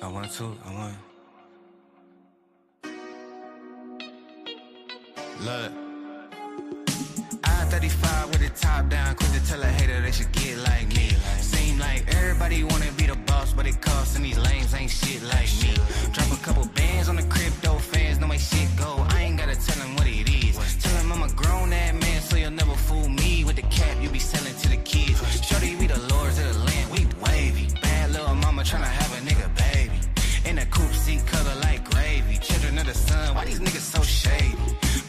I want to. Look. I-35 with the top down, quick to tell a hater they should get like me. Seem like everybody wanna be the boss, but it costs and these lames ain't shit like me. Drop a couple bands on the crypto fans, know my shit go. I ain't gotta tell them what it is. Tell them I'm a grown ass man, so you'll never fool me with the cap you be selling to the kids. Shorty, we the lords of the land, we wavy. Bad little mama tryna have a nigga baby. In a coupe seat color like gravy. Children of the sun, why these niggas so shady?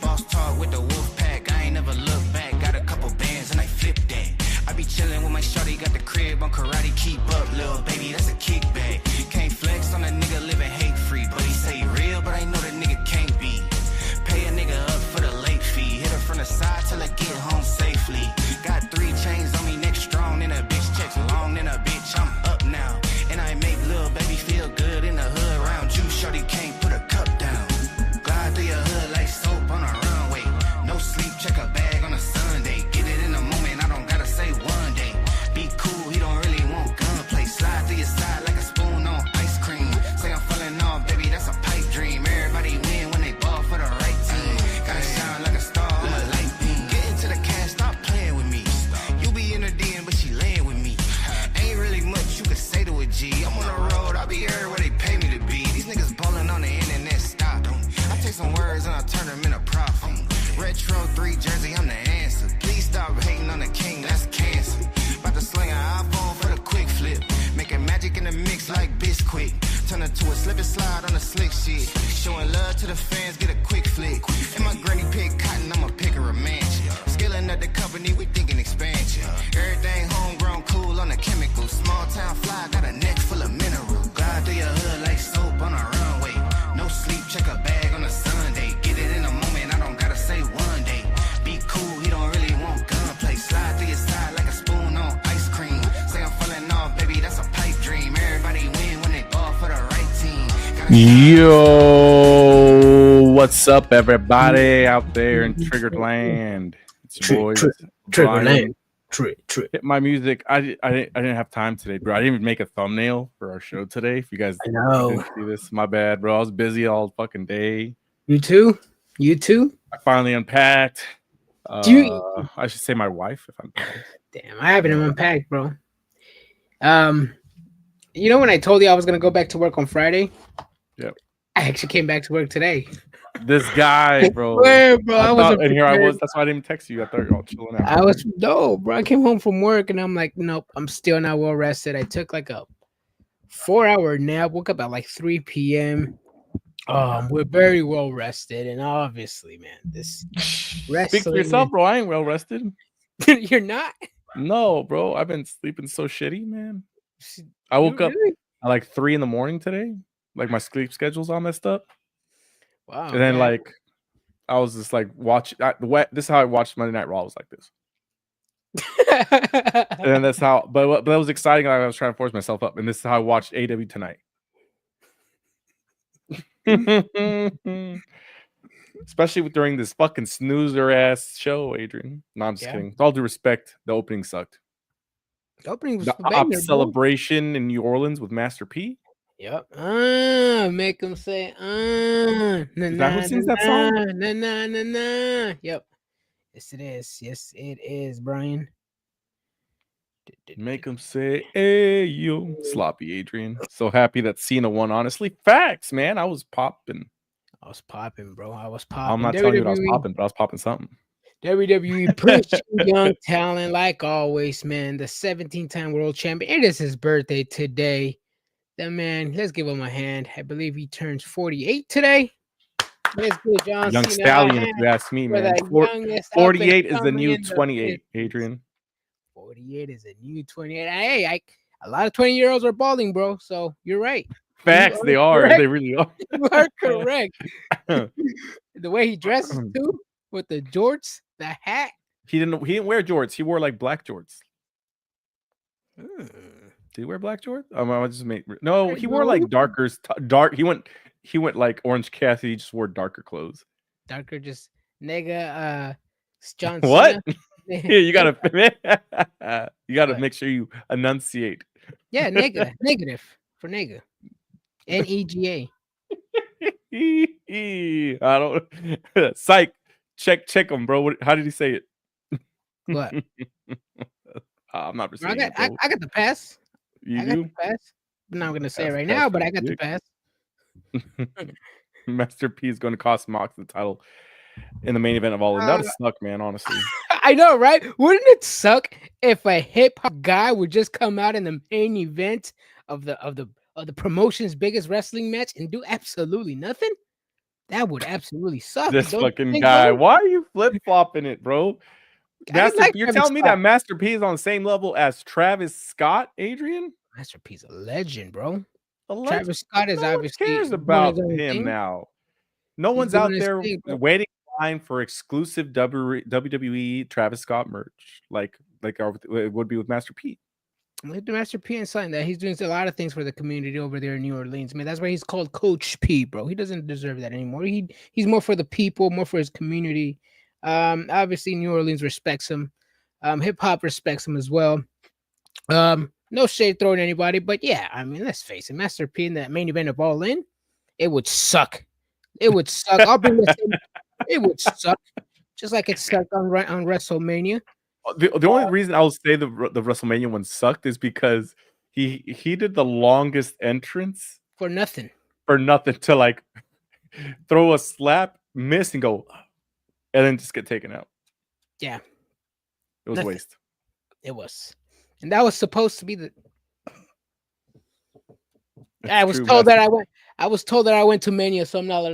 Boss talk with the wolf pack, I ain't never look back. Got a couple bands and I flip that. I be chillin' with my shorty, got the crib on karate. Keep up, little baby, that's a kickback. Can't flex on a nigga living hate free, but he say he real, but I know that nigga can't be. Pay a nigga up for the late fee. Hit her from the side till I get home safely. Got 3 chains on me, neck strong, and a bitch checks long, and a bitch I'm up now. And I make little baby feel good in the hood. Around you, shorty can't put a cup down. Glide through your hood like soap on a runway. No sleep, check a bag on a Sunday. Get it in the moment, I don't gotta say one day. Be cool, he don't really want gunplay. Slide through your side like a spoon on ice cream. Say I'm falling off, baby, that's a pipe dream. Everybody win when they ball for the right team. Gotta shine like a star, I'm a light beam. Get into the cash, stop playing with me. You be in the DM, but she laying with me. Ain't really much you could say to a G. I'm on the road, I'll be everywhere they pay me to be. These niggas ballin' on the internet, stop. I take some words and I turn them into profit. Retro 3 jersey, I'm the answer. Please stop hating on the king, that's cancer. About to sling an iPhone for the quick flip. Making magic in the mix like Bisquick. Turn it to a slip and slide on the slick shit. Showing love to the fans, get a quick flick. And my granny pick cotton, I'ma pick her a mansion. Scaling up the company, we thinking expansion. Everything homegrown, cool on the chemicals. Small town fly, got a neck full of minerals. Glide through your hood like soap on a runway. No sleep, check a bag on a Sunday. Get it in a moment, I don't gotta say one day. Be cool, he don't really want gunplay. Slide through your side like a spoon on ice cream. Say I'm falling off, baby, that's a pipe dream. Everybody win when they ball for the right team. Yo, what's up, everybody out there in Triggered Land? It's your boys. Triggered Land. Hit my music. I didn't have time today, bro. I didn't even make a thumbnail for our show today. If you guys didn't see this, my bad, bro. I was busy all fucking day. You too? I finally unpacked. I should say my wife if I'm Damn, I haven't unpacked, bro. You know when I told you I was gonna go back to work on Friday? Yep. I actually came back to work today. This guy, bro. Where, bro? I was and here I was. That's why I didn't text you. I thought you were all chilling out. Bro. I came home from work and I'm like, nope, I'm still not well rested. I took like a 4-hour nap. Woke up at like 3 p.m. We're very well rested, and obviously, man, this Speak for yourself, bro. I ain't well rested. You're not? No, bro. I've been sleeping so shitty, man. I woke up at like 3 a.m. today. Like my sleep schedule's all messed up. Wow. And then like I was just like this is how I watched Monday Night Raw was like this. And then that's how but that was exciting. I was trying to force myself up, and this is how I watched AEW tonight. Especially during this fucking snoozer ass show, Adrian. No, I'm just kidding. With all due respect, the opening sucked. The opening was the op celebration in New Orleans with Master P. Yep. Make them say, Is that who sings that song? Na. Yep. Yes, it is. Yes, it is, Brian. Make them say, hey, yo. Sloppy, Adrian. So happy that Cena won, honestly. Facts, man. I was popping, bro. I was popping. I'm not WWE, telling you what I was popping, but I was popping something. WWE pushing young talent like always, man. The 17-time world champion. It is his birthday today. That man, let's give him a hand. I believe he turns 48 today. Let's give John Young Cena stallion, if you ask me, man. 48 is the new 28, Adrian. 48 is a new 28. Hey, a lot of 20-year-olds are balding, bro. So you're right. Facts, they are. Correct. They really are. You are correct. The way he dresses too, with the jorts, the hat. He didn't wear jorts. He wore like black jorts. Did he wear black jorts? I just made no. He wore like dark. He went like Orange Cassidy. He just wore darker clothes. Darker, just nigga. John what? Cena. Yeah, you gotta make sure you enunciate. Yeah, nigga, negative for nigga. NEGA. I don't. Psych. Check him, bro. How did he say it? What? I'm not Bro, saying it, bro. I got the pass. You I got do? the pass. I'm not gonna say it right Pass now, for but the I got the dick. pass. Master P is going to cost Mox the title in the main event of All In. That would suck, man. Honestly, I know, right? Wouldn't it suck if a hip hop guy would just come out in the main event of the promotion's biggest wrestling match and do absolutely nothing? That would absolutely suck. this Don't you fucking think, guy. bro? Why are you flip flopping it, bro? I didn't like You're Travis telling me Scott. that Master P is on the same level as Travis Scott, Adrian? Master P's a legend, bro. A legend? Travis Scott is No one obviously cares doing about his own him thing. now. No He's one's doing out his there thing, bro. waiting in line for exclusive WWE Travis Scott merch, like it would be with Master P. With Master P and something that he's doing a lot of things for the community over there in New Orleans. Man, that's why he's called Coach P, bro. He doesn't deserve that anymore. He's more for the people, more for his community. Obviously New Orleans respects him. Hip hop respects him as well. No shade thrown at anybody, but yeah, I mean, let's face it, Master P in that main event of All In, it would suck. It would suck. I'll bring this in. It would suck, just like it sucked on WrestleMania. The only reason I'll say the WrestleMania one sucked is because he did the longest entrance for nothing to like throw a slap, miss, and go, and then just get taken out. Yeah, it was a waste. It was, and that was supposed to be the. I was told that I went to Mania, so I'm not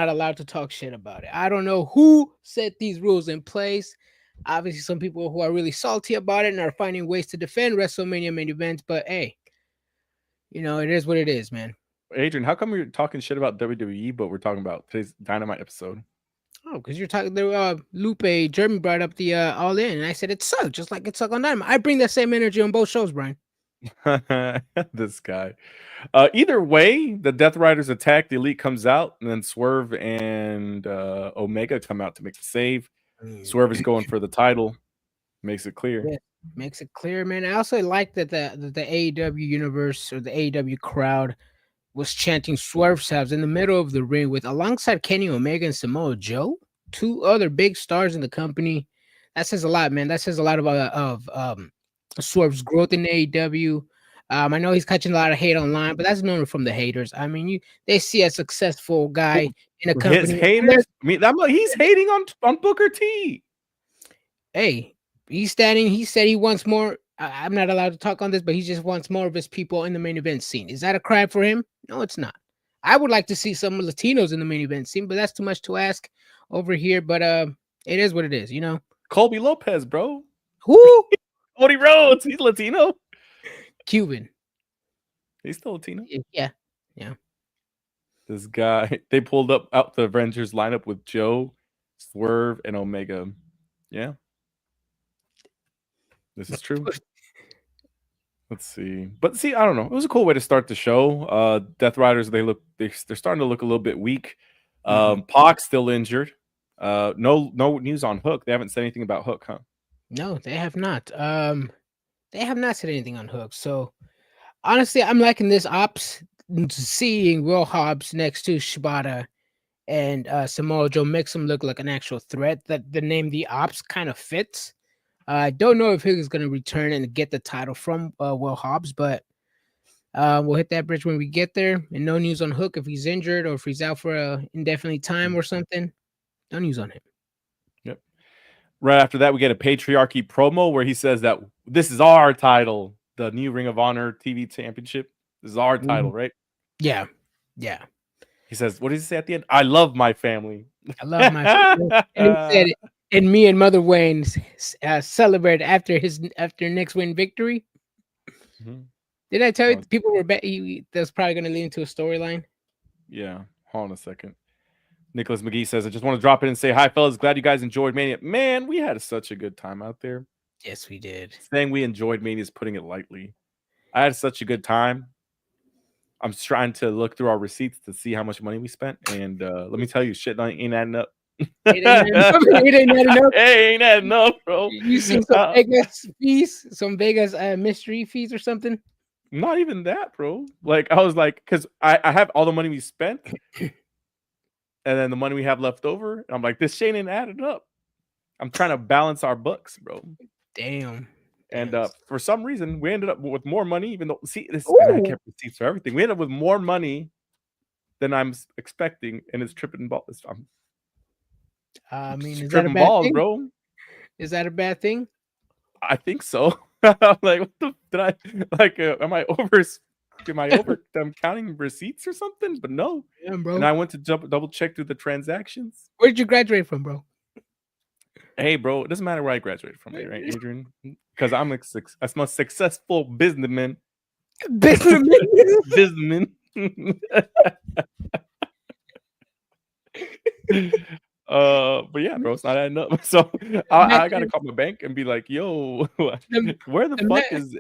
allowed to talk shit about it. I don't know who set these rules in place. Obviously, some people who are really salty about it and are finding ways to defend WrestleMania main events. But hey, it is what it is, man. Adrian, how come you're talking shit about WWE, but we're talking about today's Dynamite episode? Oh, because you're talking. Lupe Jeremy brought up the All In, and I said it sucked, just like it sucked on Dynamite. I bring that same energy on both shows, Brian. This guy. Either way, the Death Riders attack. The Elite comes out, and then Swerve and Omega come out to make the save. Swerve is going for the title. Makes it clear. Yeah, makes it clear, man. I also like that the AEW universe or the AEW crowd was chanting Swerve saves in the middle of the ring with alongside Kenny Omega and Samoa Joe, two other big stars in the company. That says a lot, man. That says a lot of Swerve's growth in AEW. I know he's catching a lot of hate online, but that's known from the haters. I mean, they see a successful guy in a company. His haters? I mean, he's hating on Booker T. Hey, he said he wants more. I'm not allowed to talk on this, but he just wants more of his people in the main event scene. Is that a crime for him? No, it's not. I would like to see some Latinos in the main event scene, but that's too much to ask over here. But it is what it is, Colby Lopez, bro. Who? Cody Rhodes. He's Latino. Cuban. He's still Latino. Yeah. This guy, they pulled out the Avengers lineup with Joe, Swerve, and Omega. Yeah. This is true. Let's see. But see, I don't know. It was a cool way to start the show. Death Riders, they're starting to look a little bit weak. Pac's still injured. No news on Hook. They haven't said anything about Hook, huh? No, they have not. They have not said anything on Hook. So honestly, I'm liking this ops. Seeing Will Hobbs next to Shibata and Samoa Joe makes him look like an actual threat. That the name The Ops kind of fits. I don't know if he's going to return and get the title from Will Hobbs, but we'll hit that bridge when we get there. And no news on Hook if he's injured or if he's out for an indefinite time or something. No news on him. Yep. Right after that, we get a Patriarchy promo where he says that this is our title, the new Ring of Honor TV Championship. This is our title, right? Yeah. He says, what does he say at the end? I love my family. I love my family. And he said, and me and Mother Wayne celebrate after next win victory. Mm-hmm. Did I tell you people were that's probably going to lead into a storyline? Yeah. Hold on a second. Nicholas McGee says, I just want to drop in and say hi, fellas. Glad you guys enjoyed Mania. Man, we had such a good time out there. Yes, we did. Saying we enjoyed Mania is putting it lightly. I had such a good time. I'm just trying to look through our receipts to see how much money we spent. And let me tell you, shit ain't adding up. It ain't adding up, bro. You see some Vegas fees, some Vegas mystery fees or something? Not even that, bro. Like I was like, because I have all the money we spent, and then the money we have left over. And I'm like, this shit ain't adding up. I'm trying to balance our books, bro. Damn. And for some reason, we ended up with more money, even though and I Ooh. kept receipts for everything. We ended up with more money than I'm expecting, and it's tripping balls. I mean, is that a tripping bad balls, thing? bro. Is that a bad thing? I think so. I'm like, what the did I like? Am I over? Am I over? I'm counting receipts or something? But no. Yeah, bro. And I went to double check through the transactions. Where did you graduate from, bro? Hey, bro, it doesn't matter where I graduated from, right, Adrian? Because I'm a successful businessman. Businessman. But yeah, bro, it's not adding up. So I gotta call my bank and be like, "Yo, where the fuck is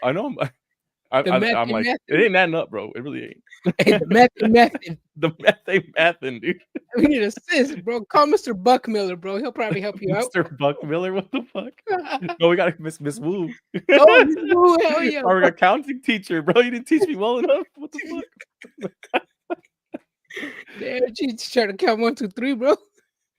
I know I'm like, it ain't adding up, bro. It really ain't." Hey, the meth. The math ain't mathing, dude. We need assist, bro. Call Mr. Buckmiller, bro. He'll probably help you out. Mr. Buckmiller, what the fuck? No, we got Miss Wu. Oh, Miss Wu, hell yeah. Our accounting teacher, bro. You didn't teach me well enough. What the fuck? Damn, you trying to count 1, 2, 3, bro.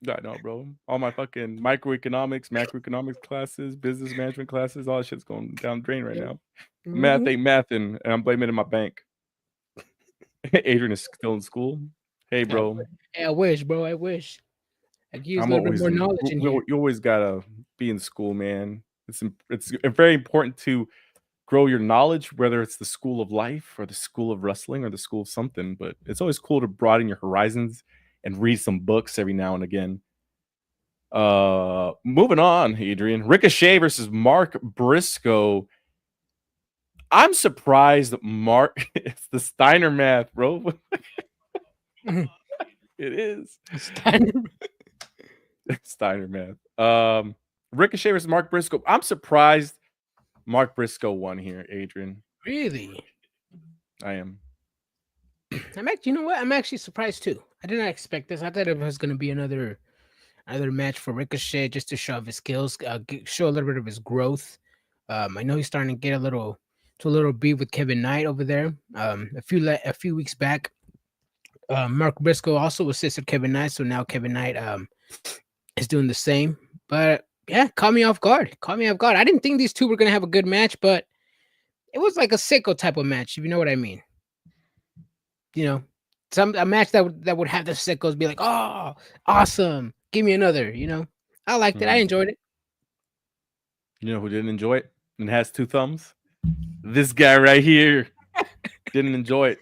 I know, bro. All my fucking microeconomics, macroeconomics classes, business management classes, all that shit's going down the drain right now. Mm-hmm. Math ain't mathing, and I'm blaming it on my bank. Adrian is still in school. Hey, bro. Hey, I wish, bro. I wish. I could use a little bit more knowledge in here. You always gotta be in school, man. It's very important to grow your knowledge, whether it's the school of life or the school of wrestling or the school of something. But it's always cool to broaden your horizons and read some books every now and again. Moving on, Adrian. Ricochet versus Mark Briscoe. I'm surprised that Mark it's the Steiner math, bro. It is Steiner math. Ricochet versus Mark Briscoe. I'm surprised Mark Briscoe won here, Adrian. Really? I am. You know what? I'm actually surprised too. I did not expect this. I thought it was going to be another match for Ricochet just to show off his skills, show a little bit of his growth. I know he's starting to get a little beef with Kevin Knight over there. A few weeks back, Mark Briscoe also assisted Kevin Knight, so now Kevin Knight is doing the same. But yeah, caught me off guard. I didn't think these two were going to have a good match, but it was like a sicko type of match, if you know what I mean. You know, a match that would have the sickos be like, "Oh, awesome. Give me another," you know. I liked it. I enjoyed it. You know who didn't enjoy it and has 2 thumbs? This guy right here didn't enjoy it.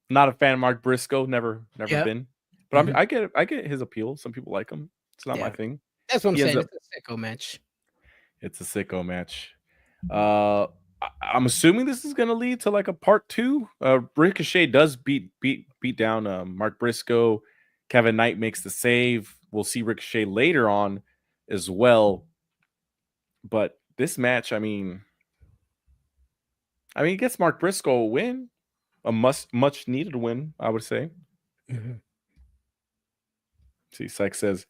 Not a fan of Mark Briscoe. Never been. But I get his appeal. Some people like him. It's not my thing. That's what I'm saying. It's a sicko match. It's a sicko match. I'm assuming this is going to lead to like a part 2. Ricochet does beat down Mark Briscoe. Kevin Knight makes the save. We'll see Ricochet later on as well. But this match, I mean, it gets Mark Briscoe a win, a much needed win, I would say. Mm-hmm. See, Sykes says,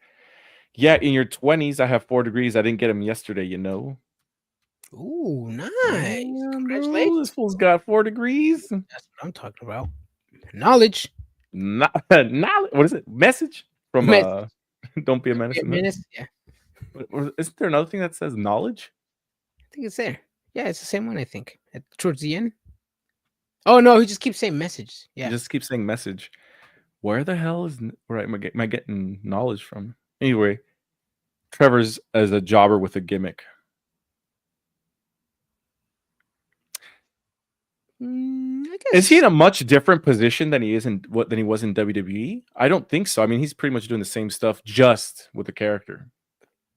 "Yeah, in your 20s, I have 4 degrees. I didn't get them yesterday, you know." Ooh, nice! Yeah, Congratulations. bro, this fool's got 4 degrees. That's what I'm talking about. Knowledge. Knowledge. What is it? Message from Don't Be a Menace. Yeah. Isn't there another thing that says knowledge? I think it's there. Yeah, it's the same one. I think towards the end. Oh no, he just keeps saying message. Yeah, he just keeps saying message. Where the hell is where am I getting knowledge from? Anyway, Trevor's as a jobber with a gimmick. I guess. Is he in a much different position than he was in WWE? I don't think so. I mean, he's pretty much doing the same stuff, just with the character.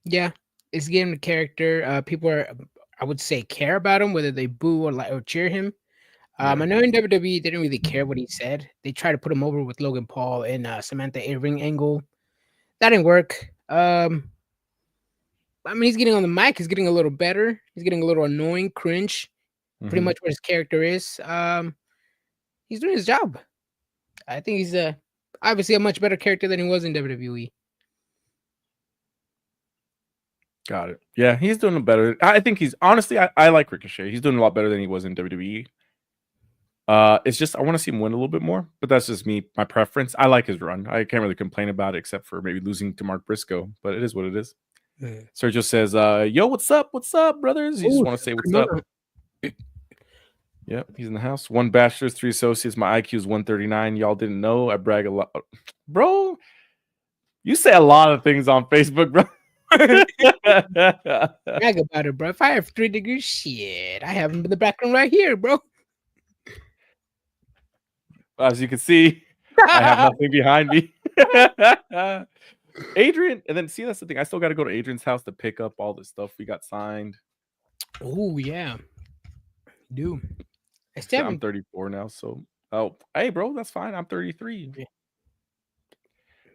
Yeah, it's getting the character. People are, I would say, care about him, whether they boo or cheer him. I know in WWE they didn't really care what he said. They tried to put him over with Logan Paul and Samantha A-Ring angle. That didn't work. I mean, he's getting on the mic. He's getting a little better. He's getting a little annoying, cringe. Pretty much what his character is. He's doing his job. I think he's obviously a much better character than he was in WWE. Got it. Yeah, he's doing better. I think he's honestly, I like Ricochet. He's doing a lot better than he was in WWE. It's just I want to see him win a little bit more, but that's just me, my preference. I like his run. I can't really complain about it, except for maybe losing to Mark Briscoe, but it is what it is. Sergio says, "Yo, what's up? What's up, brothers? You just want to say what's up?" Yep, he's in the house. 1 bachelor's, 3 associates. My IQ is 139. Y'all didn't know. I brag a lot, bro. You say a lot of things on Facebook, bro. Brag about it, bro. If I have 3 degrees, shit, I have them in the background right here, bro. As you can see, I have nothing behind me. Adrian, and then see, that's the thing. I still got to go to Adrian's house to pick up all the stuff we got signed. Oh yeah, do. I'm 34 now, so hey, bro, that's fine. I'm 33. Yeah.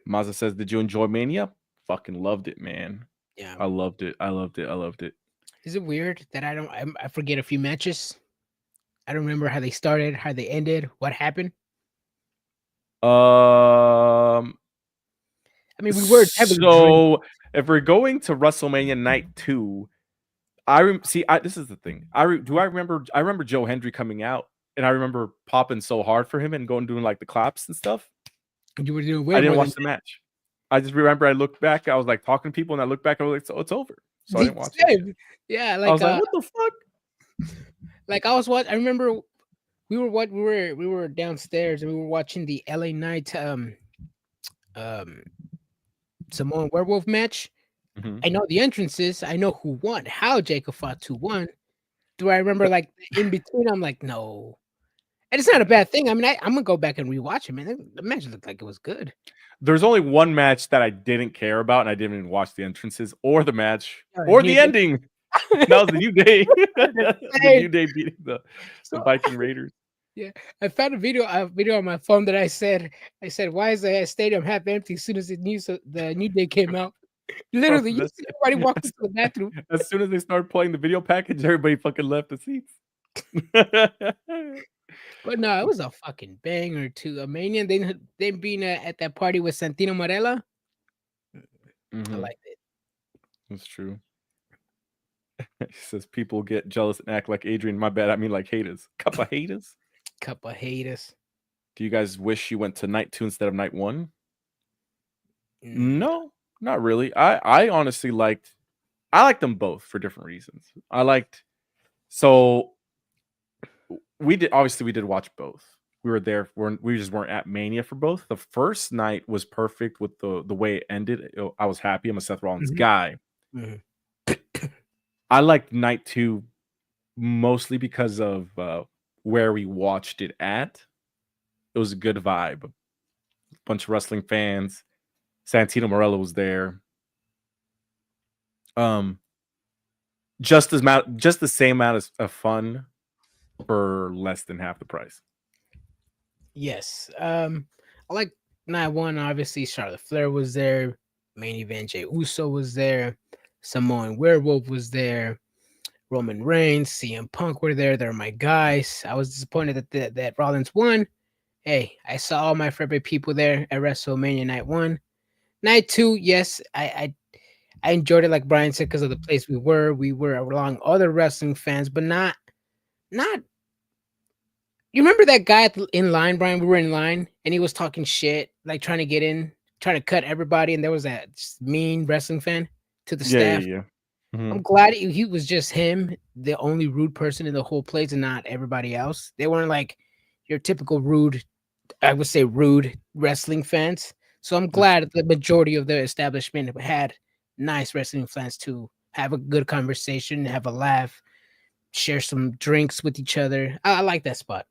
Mazda says, "Did you enjoy Mania? Fucking loved it, man. Yeah, I loved it. I loved it. I loved it." Is it weird that I forget a few matches? I don't remember how they started, how they ended, what happened. I mean, we were heavily so if we're going to WrestleMania Night 2, this is the thing. I remember Joe Hendry coming out, and I remember popping so hard for him and doing like the claps and stuff. You were doing way I didn't more watch the match. I just remember I looked back. I was like talking to people, and I looked back. I was like, "So it's over." So I didn't watch it. Yeah, I was like, "What the fuck?" Like I was what I remember. We were downstairs and we were watching the LA Knight Samoan Werewolf match. Mhm. I know the entrances. I know who won. How Jacob Fatu won. Do I remember like in between? I'm like, no. And it's not a bad thing. I mean, I'm gonna go back and rewatch it, man. The match looked like it was good. There's only one match that I didn't care about, and I didn't even watch the entrances or the match Or or the ending. That was the New Day. The New Day beating the Viking Raiders. Yeah, I found a video on my phone that I said, why is the stadium half empty as soon as the New Day came out? Literally, you see everybody walking to the bathroom. As soon as they started playing the video package, everybody fucking left the seats. But no, it was a fucking banger too. A Mania, they being at that party with Santino Marella. I liked it. That's true. He says people get jealous and act like Adrian. My bad. I mean like haters. Cup of haters. Cup of haters. Do you guys wish you went to night 2 instead of night 1? No, not really. I honestly liked them both for different reasons. We did watch both. We were there. We just weren't at Mania for both. The first night was perfect with the way it ended. I was happy. I'm a Seth Rollins guy. I liked night 2 mostly because of where we watched it at. It was a good vibe. A bunch of wrestling fans. Santino Marella was there. Just the same amount of fun for less than half the price. Yes. I like night 1. Obviously, Charlotte Flair was there. Main event, Jey Uso was there. Samoan Werewolf was there. Roman Reigns, CM Punk were there. They're my guys. I was disappointed that Rollins won. Hey, I saw all my favorite people there at WrestleMania Night 1. Night 2, yes, I enjoyed it, like Brian said, because of the place we were. We were along other wrestling fans, but not. You remember that guy in line, Brian? We were in line, and he was talking shit, like trying to get in, trying to cut everybody, and there was that mean wrestling fan to the staff. Yeah. I'm glad he was just him, the only rude person in the whole place, and not everybody else. They weren't like your typical rude, I would say rude wrestling fans. So I'm glad the majority of the establishment had nice wrestling fans to have a good conversation, have a laugh, share some drinks with each other. I like that spot.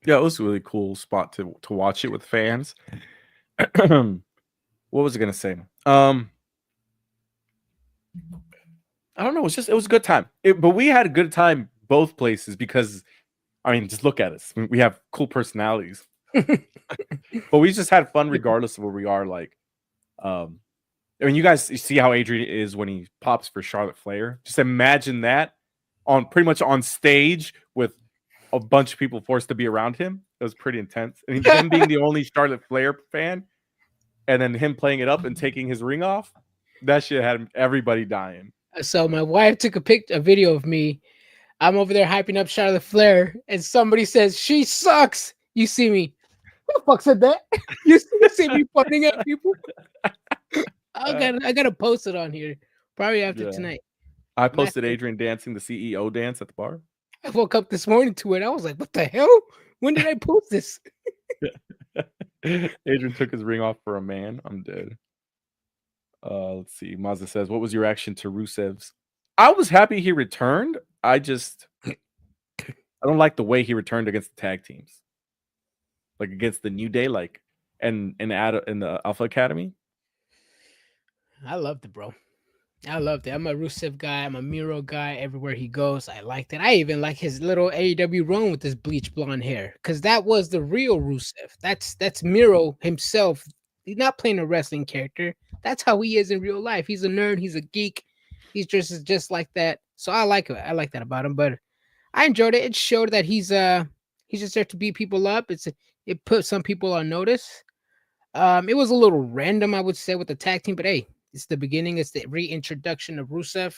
Yeah, it was a really cool spot to watch it with fans. What was I gonna say? I don't know. It was a good time. But we had a good time both places because, I mean, just look at us. We have cool personalities. But we just had fun regardless of where we are. Like, I mean, you see how Adrian is when he pops for Charlotte Flair. Just imagine that pretty much on stage with a bunch of people forced to be around him. It was pretty intense. And him being the only Charlotte Flair fan, and then him playing it up and taking his ring off, that shit had everybody dying. So my wife took a video of me I'm over there hyping up Charlotte Flair, and somebody says she sucks. You see me? Who the fuck said that? You see me pointing at people? I gotta post it on here probably after Yeah. tonight. I posted Adrian dancing the CEO dance at the bar. I woke up this morning to it. I was like, "What the hell? When did I post this?" Adrian took his ring off for a man. I'm dead. Let's see. Mazda says, "What was your reaction to Rusev's?" I was happy he returned. I don't like the way he returned against the tag teams, like against the New Day, like and in the Alpha Academy. I loved it, bro. I loved it. I'm a Rusev guy. I'm a Miro guy. Everywhere he goes, I liked it. I even like his little AEW run with his bleach blonde hair, because that was the real Rusev. That's Miro himself. He's not playing a wrestling character. That's how he is in real life. He's a nerd. He's a geek. He's just like that. So I like it. I like that about him. But I enjoyed it. It showed that he's just there to beat people up. It put some people on notice. It was a little random, I would say, with the tag team, but hey, it's the beginning. It's the reintroduction of Rusev.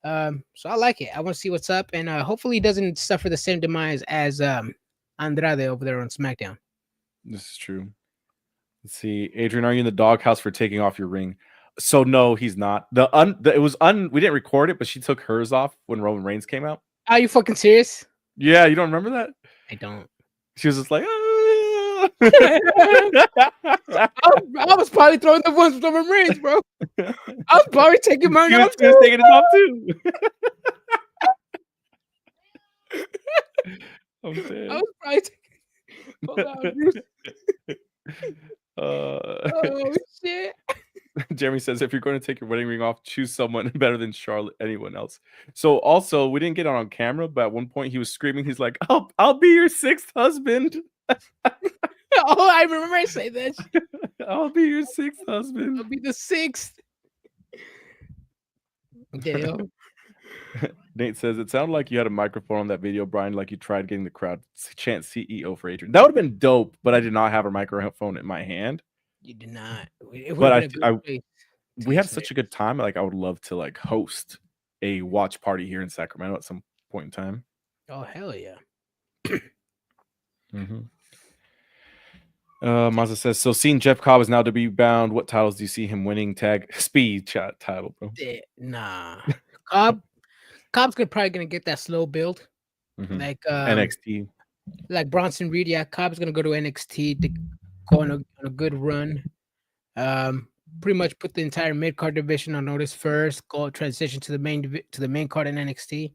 So I like it. I want to see what's up, and hopefully he doesn't suffer the same demise as Andrade over there on SmackDown. This is true. Let's see, Adrian, are you in the doghouse for taking off your ring? So no, he's not. We didn't record it, but she took hers off when Roman Reigns came out. Are you fucking serious? Yeah, you don't remember that? I don't. She was just like, I was probably throwing the ones with Roman Reigns, bro. I was probably taking mine off too. Taking it off too. I'm dead. I was probably taking. Oh shit. Jeremy says, if you're going to take your wedding ring off, choose someone better than Charlotte, anyone else. So also, we didn't get it on camera, but at one point he was screaming, he's like, I'll be your sixth husband. Oh, I remember I say that. I'll be your sixth husband. I'll be the sixth. Damn. Nate says, it sounded like you had a microphone on that video, Brian, like you tried getting the crowd chant CEO for Adrian. That would have been dope, but I did not have a microphone in my hand. You did not. But we had such a good time. Like, I would love to like host a watch party here in Sacramento at some point in time. Oh, hell yeah. Mm-hmm. Mazda says, so seeing Jeff Cobb is now WWE bound, what titles do you see him winning? Tag speed chat title, bro. Nah. Cobb's probably gonna get that slow build. Mm-hmm. Like NXT. Like Bronson Reed. Yeah, Cobb's gonna go to NXT to go on a good run. Pretty much put the entire mid-card division on notice first, go transition to the main card in NXT.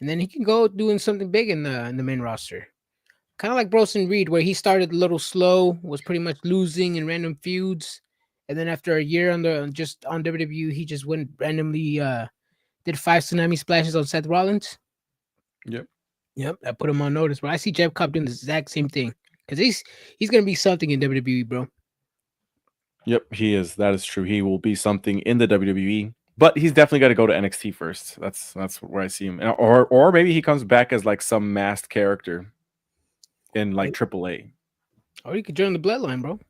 And then he can go doing something big in the main roster. Kind of like Bronson Reed, where he started a little slow, was pretty much losing in random feuds, and then after a year on WWE, he just went randomly did 5 tsunami splashes on Seth Rollins. Yep, I put him on notice. But I see Jeff Cobb doing the exact same thing because he's gonna be something in WWE, bro. Yep, he is. That is true. He will be something in the WWE, but he's definitely got to go to NXT first. That's where I see him, or maybe he comes back as like some masked character in like AAA. Or you could join the Bloodline, bro.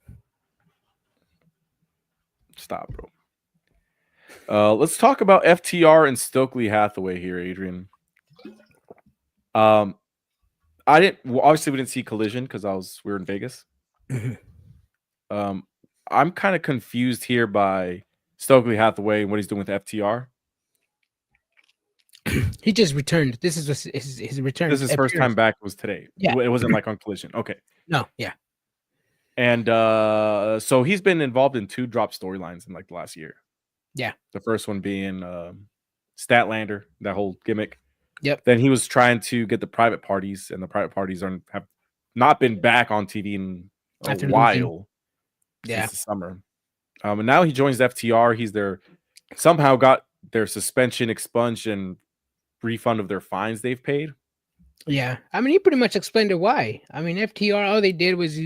Stop, bro. Let's talk about FTR and Stokely Hathaway here, Adrian. Obviously we didn't see Collision because we were in Vegas. I'm kind of confused here by Stokely Hathaway and what he's doing with FTR. He just returned. This is his return. This is his first time back was today. Yeah. It wasn't like on Collision. Okay. No, yeah. And so he's been involved in 2 drop storylines in like the last year. Yeah. The first one being Statlander, that whole gimmick. Yep. Then he was trying to get the private parties, and the private parties have not been back on TV in a while. Since the summer. And now he joins FTR. He's somehow got their suspension expunged and refund of their fines they've paid. Yeah. I mean, he pretty much explained it why. I mean, FTR, all they did was,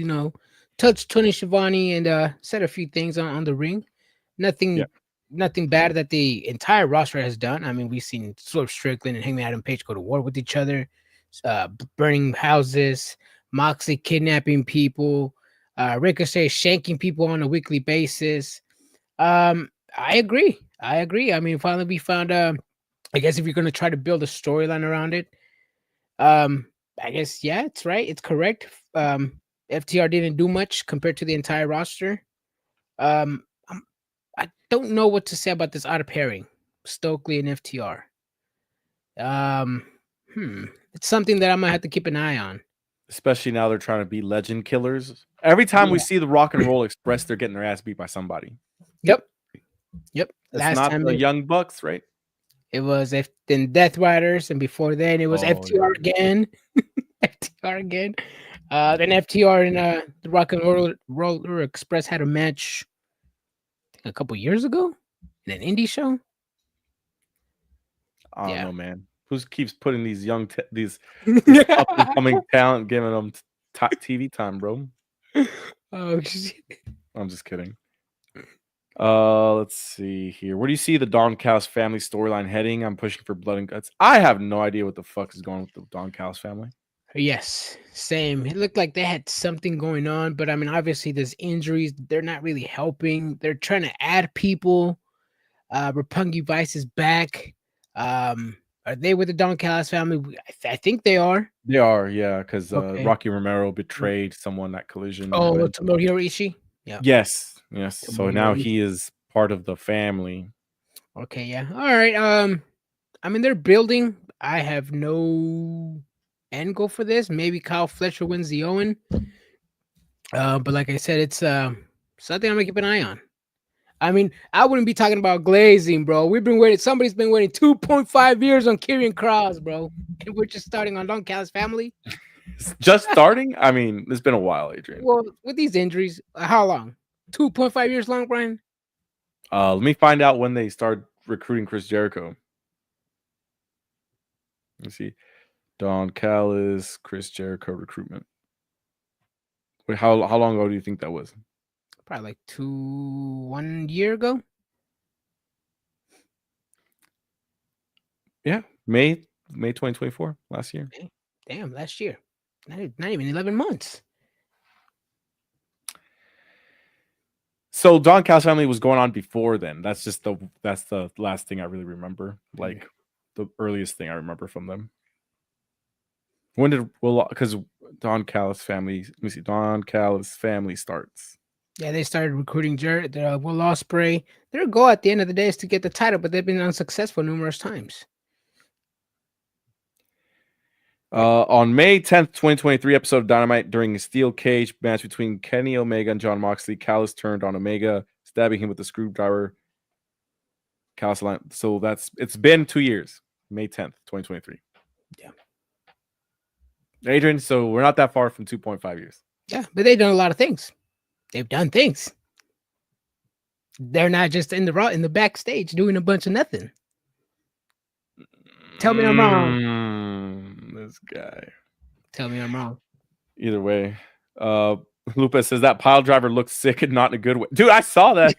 touch Tony Schiavone and said a few things on the ring. Nothing bad that the entire roster has done. I mean, we've seen Swerve Strickland and Hangman Adam Page go to war with each other, burning houses, Moxley kidnapping people, Ricochet shanking people on a weekly basis. I agree. I mean, finally we found a I guess if you're gonna try to build a storyline around it, I guess it's right. It's correct. FTR didn't do much compared to the entire roster. Um, I don't know what to say about this out of pairing, Stokely and FTR. Um, it's something that I might have to keep an eye on. Especially now they're trying to be legend killers. Every time we see the Rock and Roll Express, they're getting their ass beat by somebody. Yep. It's Last not time the Young Bucks, right? it was then Death Riders, and before then it was FTR again. FTR again. Then FTR and the Rock and Roller Express had a match a couple years ago in an indie show. I don't know, man. Who keeps putting these young, these up and coming talent, giving them TV time, bro? Oh shit! I'm just kidding. Let's see here. Where do you see the Don Callis family storyline heading? I'm pushing for Blood and Guts. I have no idea what the fuck is going with the Don Callis family. Yes, same. It looked like they had something going on, but I mean, obviously, there's injuries. They're not really helping. They're trying to add people. Roppongi Vice is back. Are they with the Don Callis family? I think they are. They are, yeah, because Rocky Romero betrayed someone at Collision. Oh, Tomohiro Ishii? Yeah. Yes. So now he is part of the family. Okay, yeah. All right. I mean, they're building. I have no end goal for this. Maybe Kyle Fletcher wins the Owen. But like I said, it's something I'm gonna keep an eye on. I mean, I wouldn't be talking about glazing, bro. We've been waiting. Somebody's been waiting 2.5 years on Kieran Cross, bro. And we're just starting on Don Callis family. Just starting? I mean, it's been a while, Adrian. Well, with these injuries, how long? 2.5 years long, Brian? Let me find out when they start recruiting Chris Jericho. Let's see. Don Callis, Chris Jericho recruitment. Wait, how long ago do you think that was? Probably like 1 year ago. Yeah, May 2024, last year. Damn, last year. Not even 11 months. So Don Callis family was going on before then. That's the last thing I really remember. Like the earliest thing I remember from them. When did because Don Callis family? Let me see. Don Callis family starts. Yeah, they started recruiting Will Ospreay. Their goal at the end of the day is to get the title, but they've been unsuccessful numerous times. On May 10th, 2023, episode of Dynamite, during a steel cage match between Kenny Omega and Jon Moxley, Callis turned on Omega, stabbing him with a screwdriver. Callis line. So it's been 2 years. May 10th, 2023. Yeah. Adrian, so we're not that far from 2.5 years. Yeah, but they've done a lot of things. They've done things. They're not just in the backstage doing a bunch of nothing. Tell me I'm wrong. This guy. Tell me I'm wrong. Either way. Lupus says that pile driver looks sick and not in a good way. Dude, I saw that.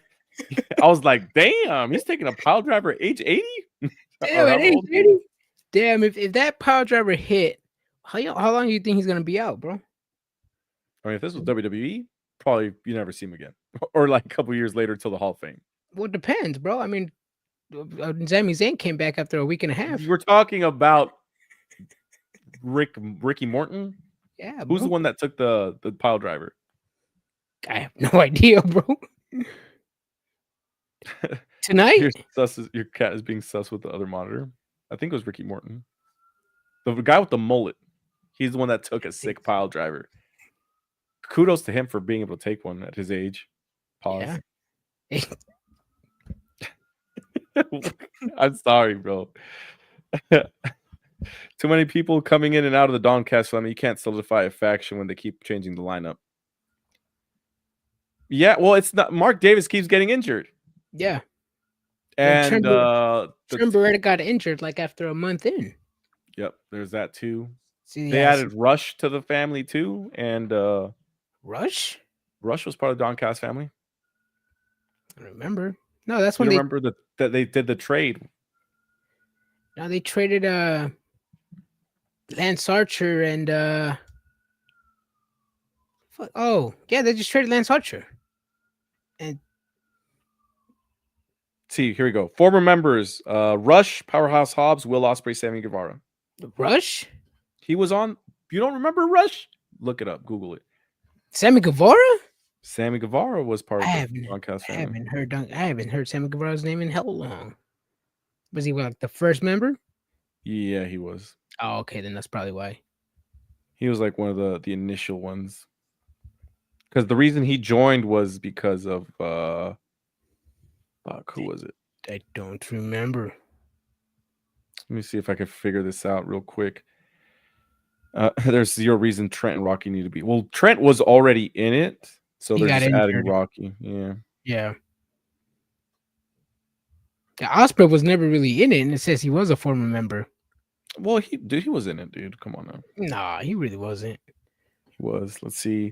I was like, damn, he's taking a pile driver at age 80? Damn, at age 80? Damn, if that pile driver hit, how long do you think he's going to be out, bro? I mean, if this was WWE, probably you never see him again. Or like a couple years later till the Hall of Fame. Well, it depends, bro. I mean, Sami Zayn came back after a week and a half. We're talking about Ricky Morton? Yeah, Who's the one that took the pile driver? I have no idea, bro. Tonight? Your cat is being sus with the other monitor. I think it was Ricky Morton. The guy with the mullet. He's the one that took a sick pile driver. Kudos to him for being able to take one at his age. Pause. Yeah. I'm sorry, bro. Too many people coming in and out of the Don Callis family. You can't solidify a faction when they keep changing the lineup. Yeah, well, it's not. Mark Davis keeps getting injured. Yeah. And Trent Beretta got injured like after a month in. Yep, there's that too. They added Rush to the family too, and Rush was part of the Don Callis family. I remember. No, that's when remember that they did the trade. Now they traded Lance Archer and they just traded Lance Archer. And see, here we go. Former members: Rush, Powerhouse Hobbs, Will Ospreay, Sammy Guevara. Rush? He was on. You don't remember Rush? Look it up. Google it. Sammy Guevara? Sammy Guevara was part I of the Doncast family. I haven't heard Sammy Guevara's name in hell long. Was he like the first member? Yeah, he was. Oh, okay, then that's probably why. He was like one of the initial ones. Because the reason he joined was because of fuck, who was it? I don't remember. Let me see if I can figure this out real quick. There's zero reason Trent and Rocky need to be. Well, Trent was already in it, so He they're got just adding injured. Rocky. Yeah. Yeah. Ospreay was never really in it, and it says he was a former member. Well, he was in it, dude. Come on now. Nah, he really wasn't. He was. Let's see.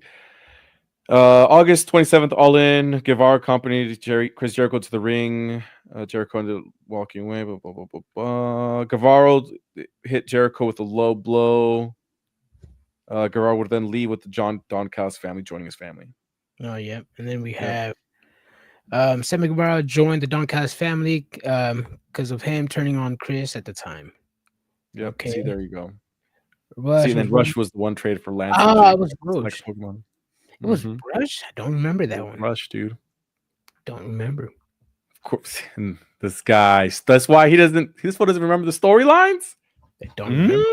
August 27th, All In. Guevara accompanied Chris Jericho to the ring. Jericho ended up walking away. Blah, blah, blah, blah, blah. Guevara hit Jericho with a low blow. Guevara would then leave with the Doncast family joining his family. Oh, yeah. And then we have Sammy Guevara joined the Doncast family because of him turning on Chris at the time. Yep. Okay. See, there you go. Rush see, and then Rush was the one traded for Lance. It was Rush. Like Pokemon. It was Rush? I don't remember that one. Rush, dude. Don't remember. Of course. And this guy. That's why he doesn't remember the storylines. I don't remember.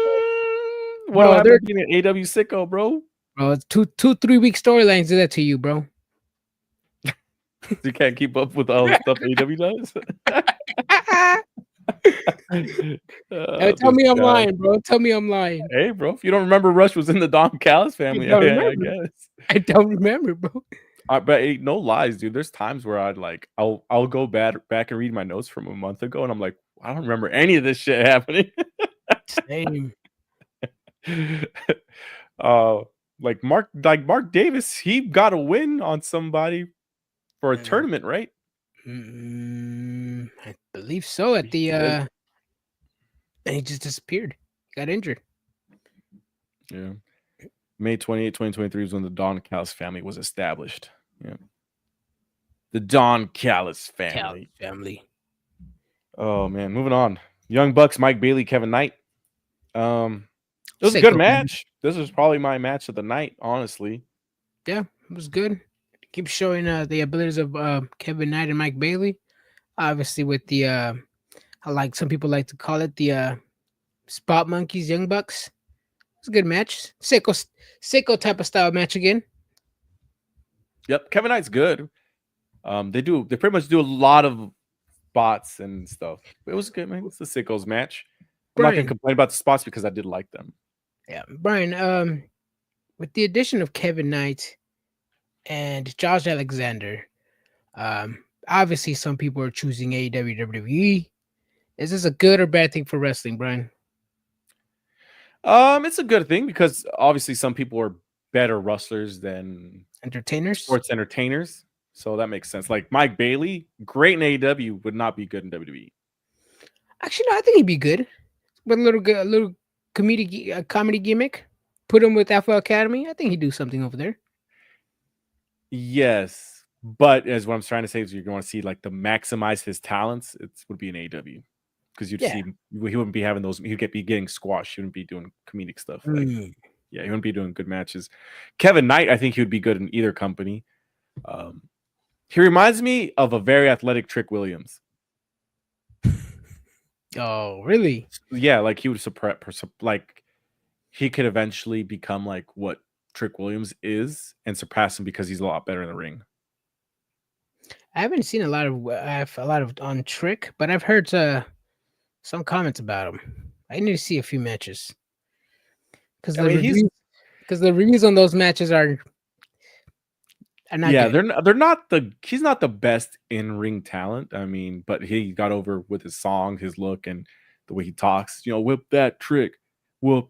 What happened being an AW sicko, bro? Bro, it's 2-3 week storylines do that to you, bro. You can't keep up with all the stuff AW does. Tell me I'm lying, bro. Tell me I'm lying. Hey, bro, if you don't remember Rush was in the Don Callis family, I guess. I don't remember, bro. But hey, no lies, dude. There's times where I'll go back and read my notes from a month ago, and I'm like, I don't remember any of this shit happening. Same. Like Mark Davis, he got a win on somebody for a tournament, right? I believe so. At the and he just disappeared. Got injured. Yeah. May 28, 2023 was when the Don Callis family was established. Yeah. The Don Callis family. Oh man, moving on. Young Bucks, Mike Bailey, Kevin Knight. It was a good match. This was probably my match of the night, honestly. Yeah, it was good. Keep showing the abilities of Kevin Knight and Mike Bailey. Obviously, with the some people like to call it the Spot Monkeys, Young Bucks. It's a good match. Seiko type of style match again. Yep, Kevin Knight's good. They pretty much do a lot of spots and stuff. It was good, man. It's the Sickos match. I'm not gonna complain about the spots because I did like them. Yeah, Brian. With the addition of Kevin Knight and Josh Alexander, obviously some people are choosing AEW WWE. Is this a good or bad thing for wrestling, Brian? It's a good thing because obviously some people are better wrestlers than sports entertainers. So that makes sense. Like Mike Bailey, great in AEW, would not be good in WWE. Actually, no, I think he'd be good with a little comedy gimmick. Put him with Alpha Academy. I think he'd do something over there. Yes, but as what I'm trying to say is, you're going to see like to maximize his talents. It would be an AEW because you'd see he wouldn't be having those. He'd be getting squashed. He wouldn't be doing comedic stuff. Like, yeah, he wouldn't be doing good matches. Kevin Knight, I think he would be good in either company. He reminds me of a very athletic Trick Williams. Oh, really? Yeah, like he would like he could eventually become like what Trick Williams is and surpass him because he's a lot better in the ring. I haven't seen a lot of on Trick, but I've heard some comments about him. I need to see a few matches because the reviews on those matches are not. Yeah, good. they're not he's not the best in ring talent. I mean, but he got over with his song, his look, and the way he talks. You know, whoop that trick. We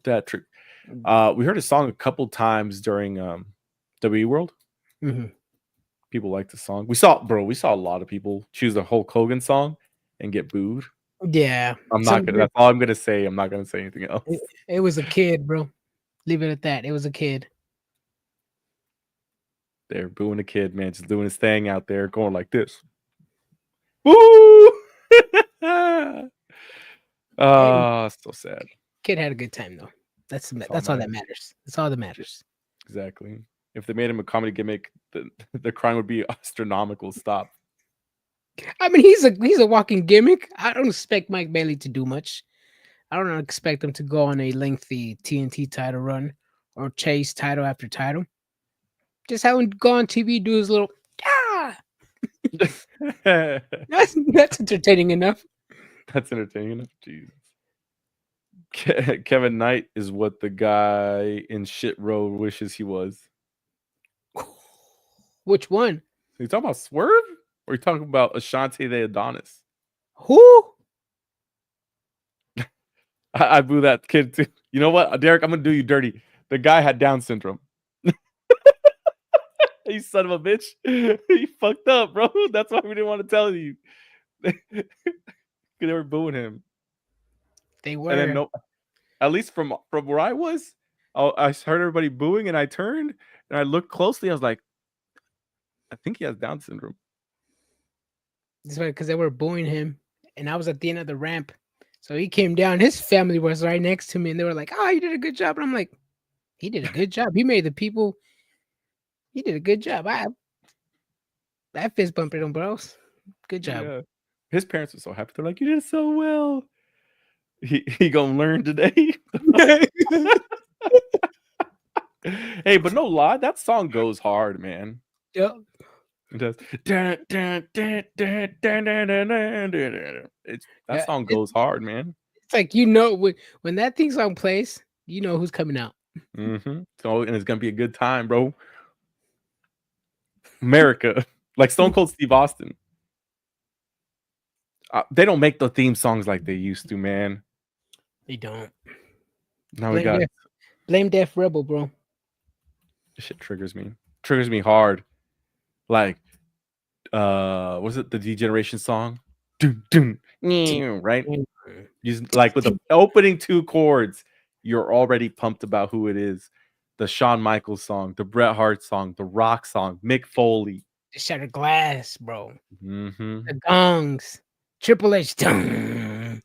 heard his song a couple times during WWE World. Mm-hmm. People like the song. We saw a lot of people choose the Hulk Hogan song and get booed. Yeah, that's all I'm gonna say. I'm not gonna say anything else. It was a kid, bro. Leave it at that. It was a kid. They're booing a kid, man, just doing his thing out there, going like this. Woo! So sad. Kid had a good time though. That's all that matters. That's all that matters. Exactly. If they made him a comedy gimmick, the crime would be astronomical. Stop. I mean, he's a walking gimmick. I don't expect Mike Bailey to do much. I don't expect him to go on a lengthy TNT title run or chase title after title. Just have him go on TV, do his little That's entertaining enough. That's entertaining enough. Jesus. Kevin Knight is what the guy in Shit Road wishes he was. Which one? Are you talking about Swerve? Or are you talking about Ashante the Adonis? Who? I boo that kid too. You know what, Derek? I'm gonna do you dirty. The guy had Down syndrome. You son of a bitch. He fucked up, bro. That's why we didn't want to tell you. They were booing him. They were. And then at least from where I was, I heard everybody booing, and I turned and I looked closely. I was like, I think he has Down syndrome. That's right, because they were booing him, and I was at the end of the ramp. So he came down. His family was right next to me, and they were like, "Oh, you did a good job." And I'm like, "He did a good job. He made the people. He did a good job. I fist bumped him, bros. Good job." Yeah. His parents were so happy. They're like, "You did so well." He gonna learn today. Hey, but no lie, that song goes hard, man. Yep. It does. That song goes hard, man. It's like, when that theme song plays, you know who's coming out. So, and it's gonna be a good time, bro. America, like Stone Cold Steve Austin. They don't make the theme songs like they used to, man. They don't. Now we got Blame Def Rebel, bro. This shit triggers me. Triggers me hard. Like, was it the D-Generation song? Right? Like with the opening two chords, you're already pumped about who it is. The Shawn Michaels song, the Bret Hart song, the Rock song, Mick Foley. The Shattered Glass, bro. Mm-hmm. The gongs. Triple H. There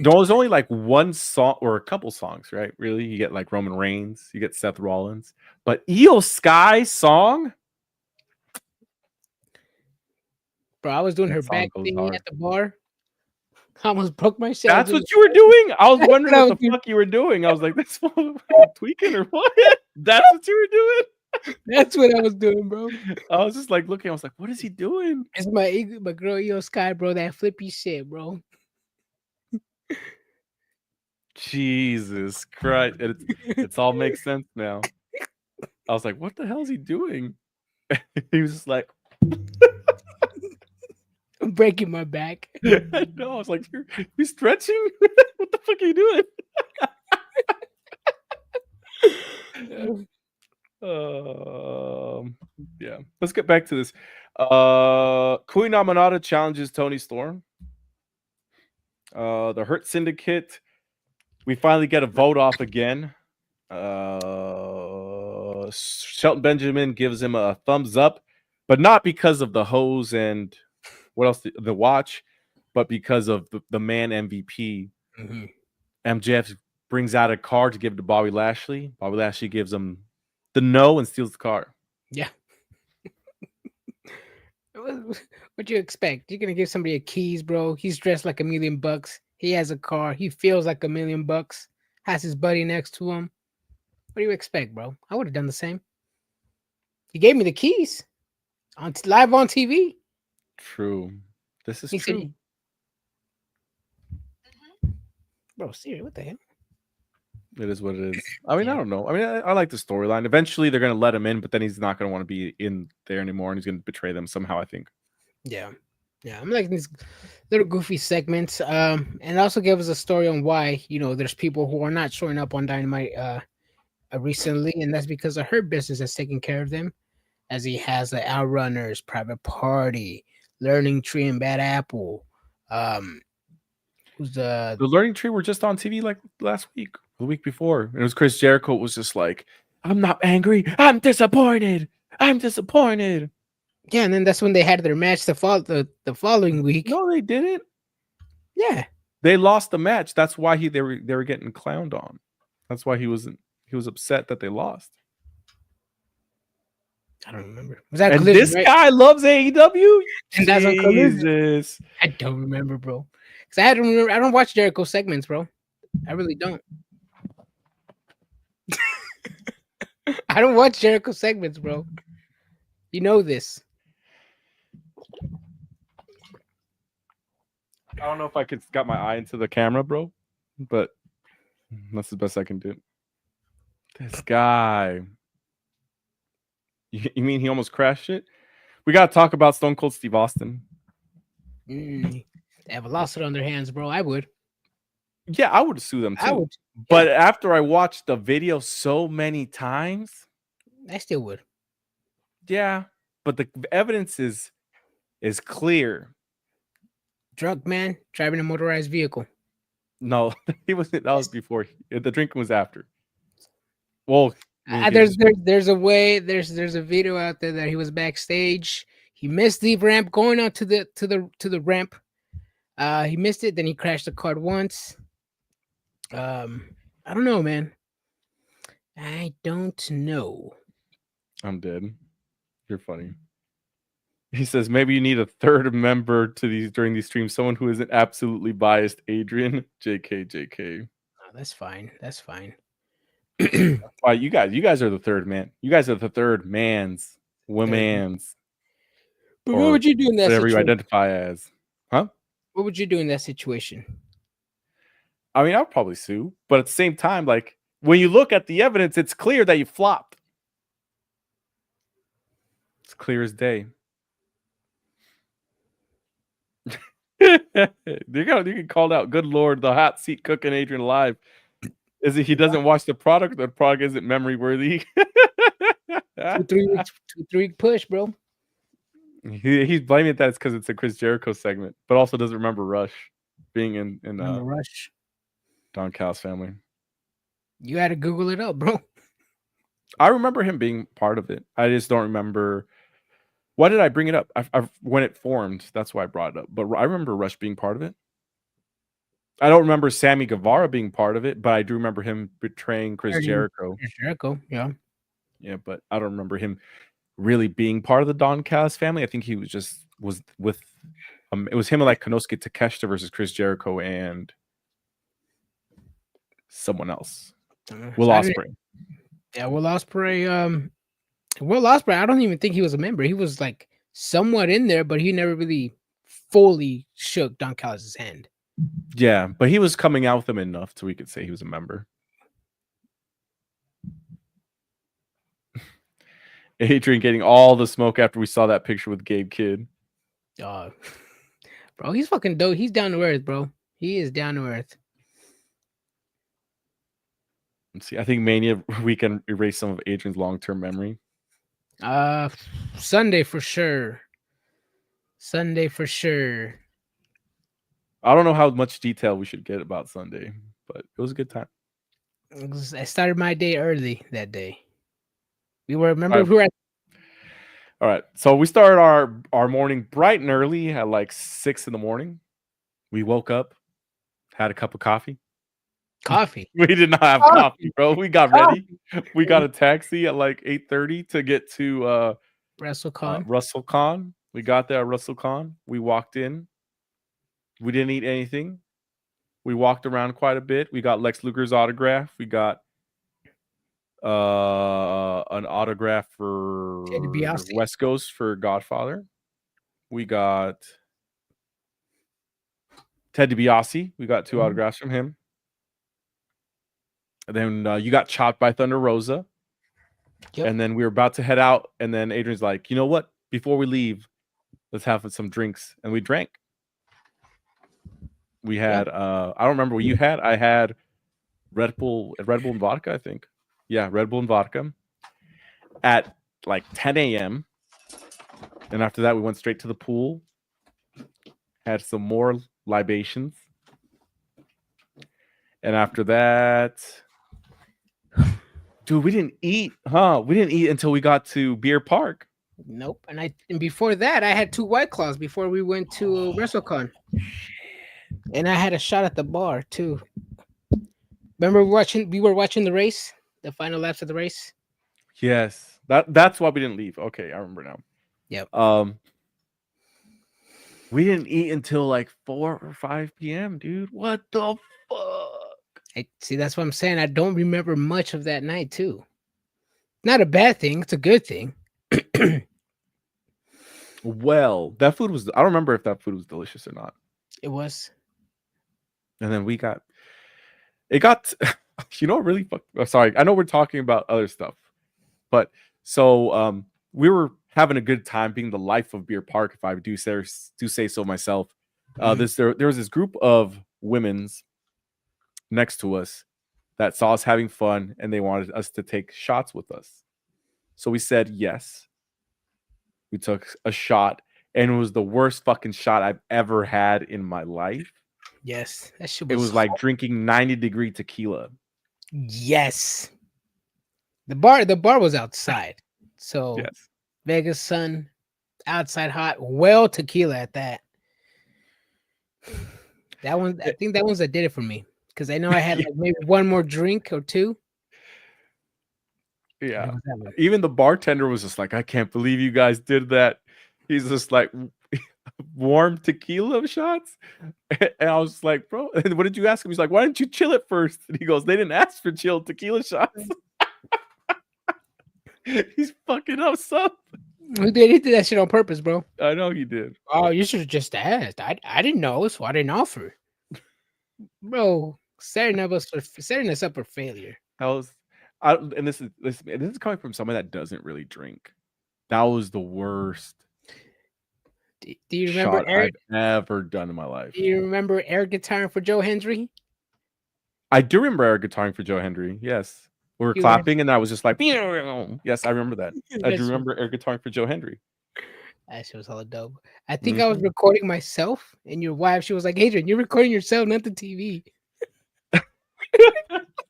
was only like one song or a couple songs, right? Really? You get like Roman Reigns, you get Seth Rollins. But Io Sky's song? Bro, I was doing her back thingy at the bar. I almost broke my shit. That's what you were doing? I was wondering what the fuck you were doing. I was like, this tweaking or what? That's what you were doing? That's what I was doing, bro. I was just like looking. I was like, what is he doing? It's my girl Io Sky, bro. That flippy shit, bro. Jesus Christ. It's all makes sense now. I was like, what the hell is he doing? He was just like, I'm breaking my back. I know. I was like, you're stretching? What the fuck are you doing? Yeah. Let's get back to this. Queen Amanada challenges Tony Storm. The Hurt Syndicate. We finally get a vote off again. Shelton Benjamin gives him a thumbs up, but not because of the hose and what else? The watch, but because of the man MVP. Mm-hmm. MJF brings out a car to give to Bobby Lashley. Bobby Lashley gives him the no and steals the car. Yeah. What you expect? You're gonna give somebody a keys, bro. He's dressed like $1 million. He has a car. He feels like $1 million. Has his buddy next to him. What do you expect, bro? I would have done the same. He gave me the keys live on TV. True. This is true. Bro, Siri, what the hell? It is what it is. I mean, I don't know. I mean, I like the storyline. Eventually, they're going to let him in, but then he's not going to want to be in there anymore, and he's going to betray them somehow, I think. Yeah. I'm liking these little goofy segments. And it also gave us a story on why, there's people who are not showing up on Dynamite recently, and that's because of Hurt Business that's taking care of them, as he has the Outrunners, Private Party, Learning Tree, and Bad Apple. Who's the Learning Tree were just on TV like last week, the week before, and it was Chris Jericho was just like, "I'm not angry, I'm disappointed. I'm disappointed." Yeah, and then that's when they had their match the following week. No, they didn't. Yeah, They lost the match. That's why they were getting clowned on. That's why he was upset that they lost. I don't remember. Was that And Collision, this right? guy loves AEW. And that's on Collision. Jesus. I don't remember, bro. Because I don't remember. I don't watch Jericho segments, bro. I really don't. I don't watch Jericho segments, bro. You know this. I don't know if I could got my eye into the camera, bro, but that's the best I can do. This guy. You mean he almost crashed it? We got to talk about Stone Cold Steve Austin. They have a lawsuit on their hands, bro. I would. Yeah, I would sue them too. I would. But after I watched the video so many times, I still would. yeah, but the evidence is clear. Drunk man driving a motorized vehicle. No, he wasn't. That was before. The drinking was after. Well, there's a way. There's a video out there that he was backstage. He missed the ramp going out to the ramp. He missed it. Then he crashed the car once. I don't know, man. I don't know. I'm dead. You're funny. He says maybe you need a third member to these during these streams. Someone who isn't absolutely biased. Adrian, JK. Oh, that's fine. That's fine. Why you guys are the third man. You guys are the third man's, women's. But what would you do in that whatever situation? you identify as? Huh? What would you do in that situation? I mean, I'll probably sue, but at the same time, like when you look at the evidence, it's clear that you flopped. It's clear as day. You get called out. Good Lord, the hot seat cooking Adrian alive. Is it he doesn't watch the product? The product isn't memory worthy. 2-3 week push, bro. He's blaming that it's because it's a Chris Jericho segment, but also doesn't remember Rush being in Rush. Don Callis family. You had to Google it up, bro. I remember him being part of it. I just don't remember. Why did I bring it up? When it formed, that's why I brought it up. But I remember Rush being part of it. I don't remember Sammy Guevara being part of it, but I do remember him betraying Chris Jericho. Chris Jericho, yeah. Yeah, but I don't remember him really being part of the Don Callis family. I think he was with it was him and like Konosuke Takeshita versus Chris Jericho and someone else. Will Ospreay. Yeah, Will Ospreay. Will Ospreay, I don't even think he was a member. He was like somewhat in there, but he never really fully shook Don Callis' hand. Yeah, but he was coming out with him enough so we could say he was a member. Adrian getting all the smoke after we saw that picture with Gabe Kidd. Bro, he's fucking dope. He's down to earth, bro. He is down to earth. Let's see. I think Mania weekend erased some of Adrian's long-term memory. Sunday for sure. I don't know how much detail we should get about Sunday, but it was a good time. I started my day early that day. We were at all right. So we started our morning bright and early at like 6 a.m. We woke up, had a cup of coffee. We did not have coffee, bro. We got ready. We got a taxi at like 8:30 to get to WrestleCon. We got there at WrestleCon. We walked in. We didn't eat anything. We walked around quite a bit. We got Lex Luger's autograph. We got an autograph for West Coast for Godfather. We got Ted DiBiase. We got 2 autographs from him. And then you got chopped by Thunder Rosa. Yep. And then we were about to head out. And then Adrian's like, you know what? Before we leave, let's have some drinks. And we drank. We had, I don't remember what you had. I had Red Bull and vodka, I think. Yeah, Red Bull and vodka at like 10 a.m. And after that, we went straight to the pool. Had some more libations. And after that, dude, we didn't eat, huh? We didn't eat until we got to Beer Park. Nope. And before that, I had 2 White Claws before we went to WrestleCon. And I had a shot at the bar too. Remember we were watching the race, the final laps of the race. Yes, that's why we didn't leave. Okay, I remember now. Yep. We didn't eat until like 4 or 5 p.m., dude. What the fuck? See, that's what I'm saying. I don't remember much of that night too. Not a bad thing. It's a good thing. Well, that food was. I don't remember if that food was delicious or not. It was. And then it got. You know, really. Sorry, I know we're talking about other stuff, but so we were having a good time being the life of Beer Park, if I do say so myself. There was this group of women's next to us that saw us having fun and they wanted us to take shots with us. So we said yes. We took a shot and it was the worst fucking shot I've ever had in my life. Yes, that shit It was like drinking 90-degree tequila. Yes. The bar was outside. So Yes. Vegas sun, outside hot, well tequila at that. That one, I think that one's that did it for me. Because I know I had like maybe one more drink or two. Yeah. Even the bartender was just like, I can't believe you guys did that. He's just like, warm tequila shots. And I was like, bro, and what did you ask him? He's like, why didn't you chill it first? And he goes, they didn't ask for chilled tequila shots. He's fucking up son. He did that shit on purpose, bro. I know he did. Oh, you should have just asked. I didn't know, so I didn't offer. Bro, setting us up for failure. And this is coming from someone that doesn't really drink. That was the worst. Do you remember shot Eric I've ever done in my life? Do you remember Eric guitaring for Joe Hendry? I do remember Eric guitaring for Joe Hendry. Yes. We were clapping and I was just like, yes, I remember that. I do remember Eric guitaring for Joe Hendry. That shit was hella dope. I think I was recording myself and your wife, she was like, Adrian, you're recording yourself, not the TV.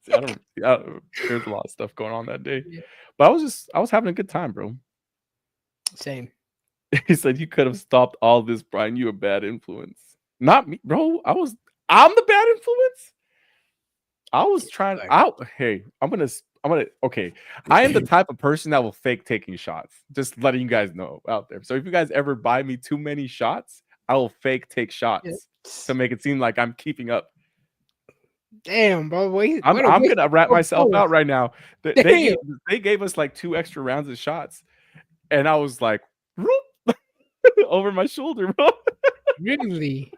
There's a lot of stuff going on that day. Yeah. But I was having a good time, bro. Same. He said you could have stopped all this, Brian. You a bad influence. Not me, bro. I'm the bad influence. I was trying out. Hey, I'm gonna okay. I am the type of person that will fake taking shots. Just letting you guys know out there. So if you guys ever buy me too many shots, I will fake take shots to make it seem like I'm keeping up. Damn, bro. I'm gonna wrap myself out right now. They gave us like 2 extra rounds of shots, and I was like, over my shoulder, bro. Really?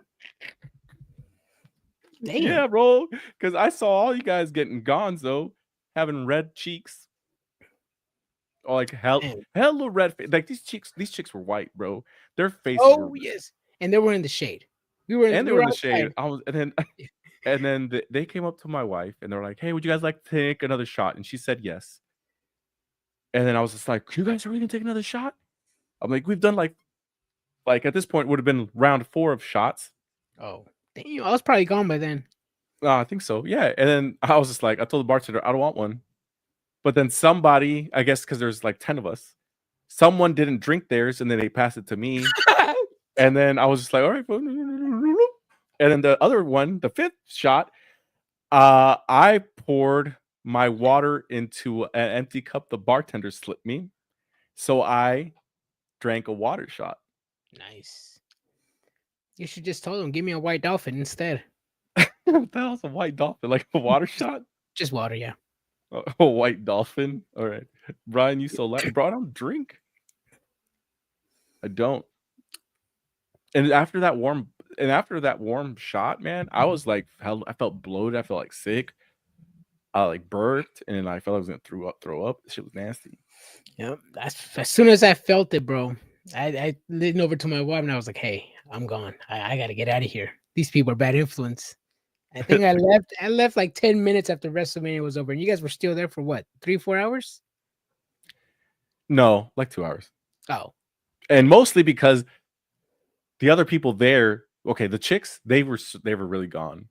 Damn. Yeah, bro. Because I saw all you guys getting gonzo, having red cheeks. Or like hella red face. Like these chicks were white, bro. Their faces. Oh yes, and they were in the shade. They were in the shade. And then they came up to my wife and they're like, "Hey, would you guys like to take another shot?" And she said yes. And then I was just like, "You guys are really gonna take another shot?" I'm like, "We've done like at this point would have been round 4 of shots." Oh, damn, I was probably gone by then. I think so. Yeah. And then I was just like, I told the bartender, I don't want one. But then somebody, I guess because there's like 10 of us, someone didn't drink theirs and then they passed it to me. And then I was just like, all right. And then the other one, the 5th shot, I poured my water into an empty cup the bartender slipped me. So I drank a water shot. Nice. You should just told him, give me a white dolphin instead. What the hell's a white dolphin? Like a water shot? Just water, yeah. A white dolphin? All right. Brian, you so loud. Bro, I don't drink. I don't. And after that warm shot, man, I was like, I felt bloated. I felt like sick. I like burped, and then I felt I was gonna throw up. This shit was nasty. Yep. As soon as I felt it, bro, I leaned over to my wife and I was like, "Hey, I'm gone. I gotta get out of here. These people are bad influence." I think I left. I left like 10 minutes after WrestleMania was over, and you guys were still there for what, 3-4 hours? No, like 2 hours. Oh, and mostly because the other people there, okay, the chicks, they were really gone.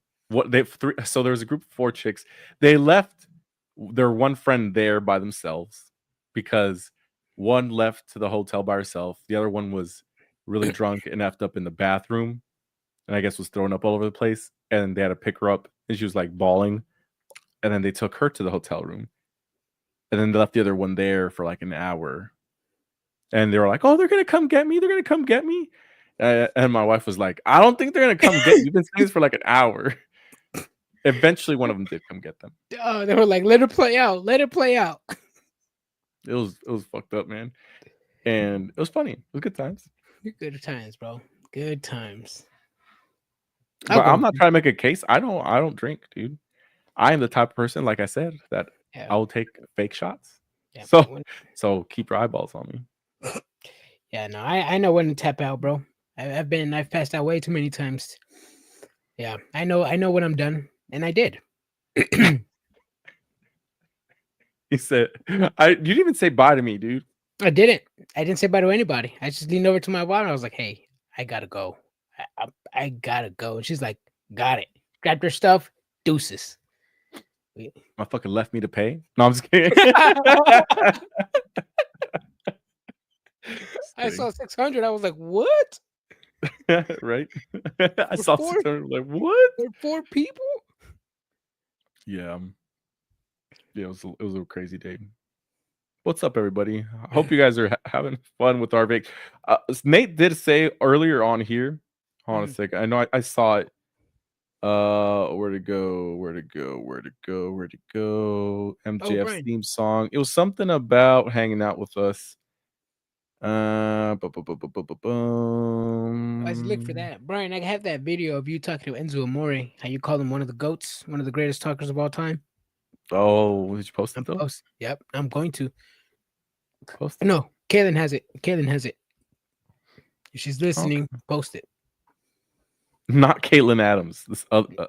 So there was a group of 4 chicks. They left their one friend there by themselves because one left to the hotel by herself. The other one was really drunk and effed up in the bathroom. and I guess was throwing up all over the place. And they had to pick her up, and she was like bawling. And then they took her to the hotel room, and then they left the other one there for like an hour. And they were like, "Oh, they're gonna come get me. They're gonna come get me." And my wife was like, "I don't think they're gonna come get you. You've been saying this for like an hour." Eventually, one of them did come get them. Oh, they were like, "Let it play out. Let it play out." It was fucked up, man. And it was funny. It was good times. Good times, bro. Good times. But I'm not trying to make a case. I don't drink, dude. I am the type of person, like I said, that I will take fake shots. Yeah, so keep your eyeballs on me. Yeah, no, I know when to tap out, bro. I've passed out way too many times. Yeah, I know when I'm done, and I did. He said, you didn't even say bye to me, dude. I didn't say bye to anybody. I just leaned over to my wife and I was like, "Hey, I gotta go. I gotta go." And she's like, "Got it." Grabbed her stuff, deuces. My fucking left me to pay. No, I'm just kidding. I saw 600. I was like, "What?" Right? I saw 600. Like, what? For 4 people? Yeah. Yeah, it was a crazy day. What's up, everybody? I hope you guys are having fun with our vac. Nate did say earlier on here. Hold on a second. I know I saw it. Where'd it go? MJF's theme song. It was something about hanging out with us. I look for that. Brian, I have that video of you talking to Enzo Amore, how you call him one of the GOATs, one of the greatest talkers of all time. Oh, did you post it though? Yep, I'm going to. Post it? No, Kaylin has it. If she's listening, post it. Not Caitlin Adams. This other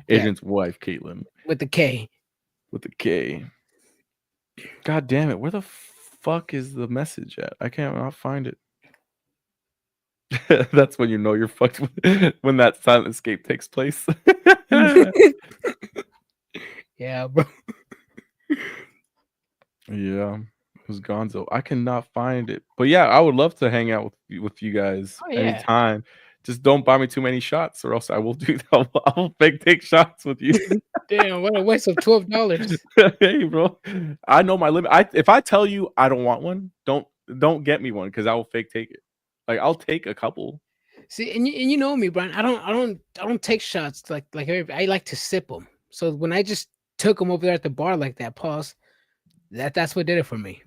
Adrian's wife, Caitlin. With the K. With the K. God damn it. Where the fuck is the message at? I can't find it. That's when you know you're fucked when that silent escape takes place. Yeah, bro. Yeah. It was Gonzo. I cannot find it. But yeah, I would love to hang out with you guys anytime. Just don't buy me too many shots, or else I will do that. I will fake take shots with you. Damn, what a waste of $12. Hey, bro, I know my limit. If I tell you I don't want one, don't get me one because I will fake take it. Like I'll take a couple. See, and you know me, Brian. I don't take shots like I like to sip them. So when I just took them over there at the bar like that, pause. That's what did it for me.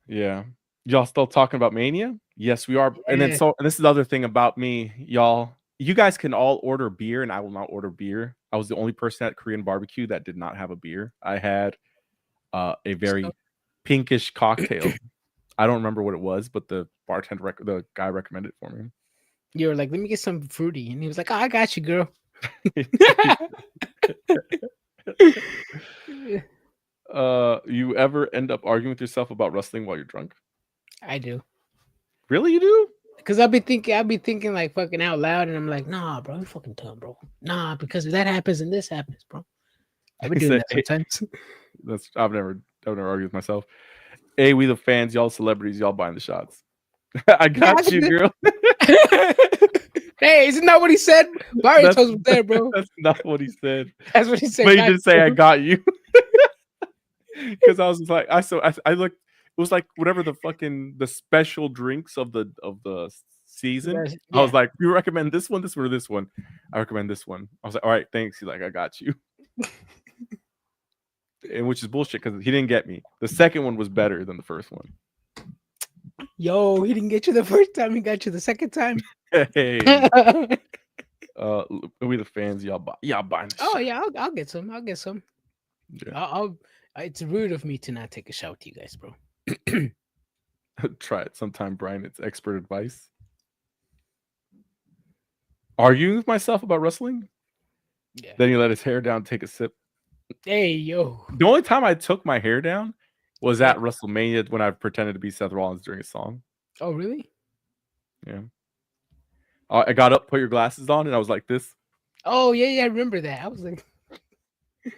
Yeah. Y'all still talking about Mania? Yes, we are. Yeah. And then and this is the other thing about me, y'all. You guys can all order beer, and I will not order beer. I was the only person at Korean barbecue that did not have a beer. I had a very pinkish cocktail. I don't remember what it was, but the bartender, the guy recommended it for me. You were like, "Let me get some fruity," and he was like, "Oh, I got you, girl." You ever end up arguing with yourself about wrestling while you're drunk? I do. Really, you do? Because I'll be thinking like fucking out loud, and I'm like, "Nah, bro, you fucking dumb, bro. Nah, because that happens and this happens, bro." I've been doing that sometimes. I've never argued with myself. Hey, we the fans, y'all celebrities, y'all buying the shots. I got you, girl. Hey, isn't that what he said? Barry was there, bro. That's not what he said. That's what he said. But he did say, "I got you." Because I was just like, I looked. It was like whatever the special drinks of the season. Yeah. I was like, "You recommend this one, or this one?" I recommend this one. I was like, "All right, thanks." He's like, "I got you," and which is bullshit because he didn't get me. The second one was better than the first one. Yo, he didn't get you the first time. He got you the second time. Hey, we the fans, y'all buying. Oh yeah, I'll get some. Yeah. It's rude of me to not take a shot with you guys, bro. Try it sometime, Brian. It's expert advice. Arguing with myself about wrestling? Yeah. Then he let his hair down, take a sip. Hey, yo. The only time I took my hair down was at WrestleMania when I pretended to be Seth Rollins during a song. Oh, really? Yeah. I got up, put your glasses on, and I was like this. Oh, yeah, I remember that. I was like...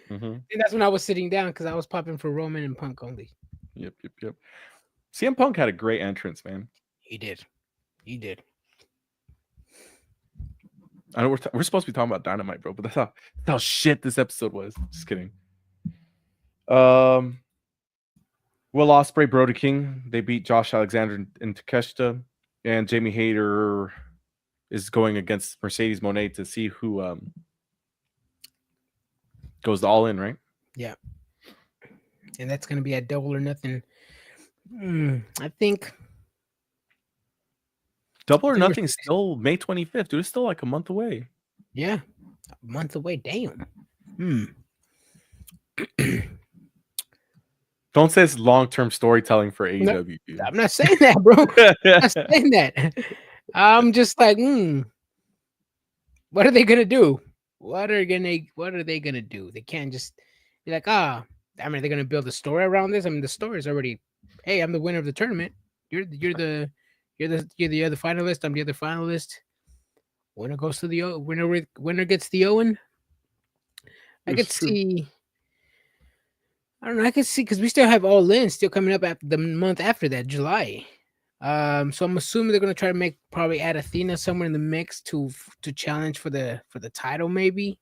And that's when I was sitting down because I was popping for Roman and Punk only. Yep. CM Punk had a great entrance, man. He did. I know we're supposed to be talking about Dynamite, bro, but that's how shit this episode was. Just kidding. Will Ospreay, Brody King, they beat Josh Alexander and Takeshita, and Jamie Hayter is going against Mercedes Moné to see who goes to All In, right? Yeah. And that's going to be at Double or Nothing. I think Double or Nothing is still May 25th, dude. It's still like a month away. Yeah. A month away. Damn. Don't say it's long-term storytelling for AEW. No, I'm not saying that, bro. I'm not saying that. I'm just like, what are they gonna do? What are they gonna do? They can't just be like, I mean, they're gonna build a story around this. I mean, the story is already, hey, I'm the winner of the tournament. You're the other finalist. I'm the other finalist. Winner goes to the winner gets the Owen. I could see. I don't know. I could see because we still have All In still coming up after the month after that, July. So I'm assuming they're gonna try to probably add Athena somewhere in the mix to challenge for the title, maybe.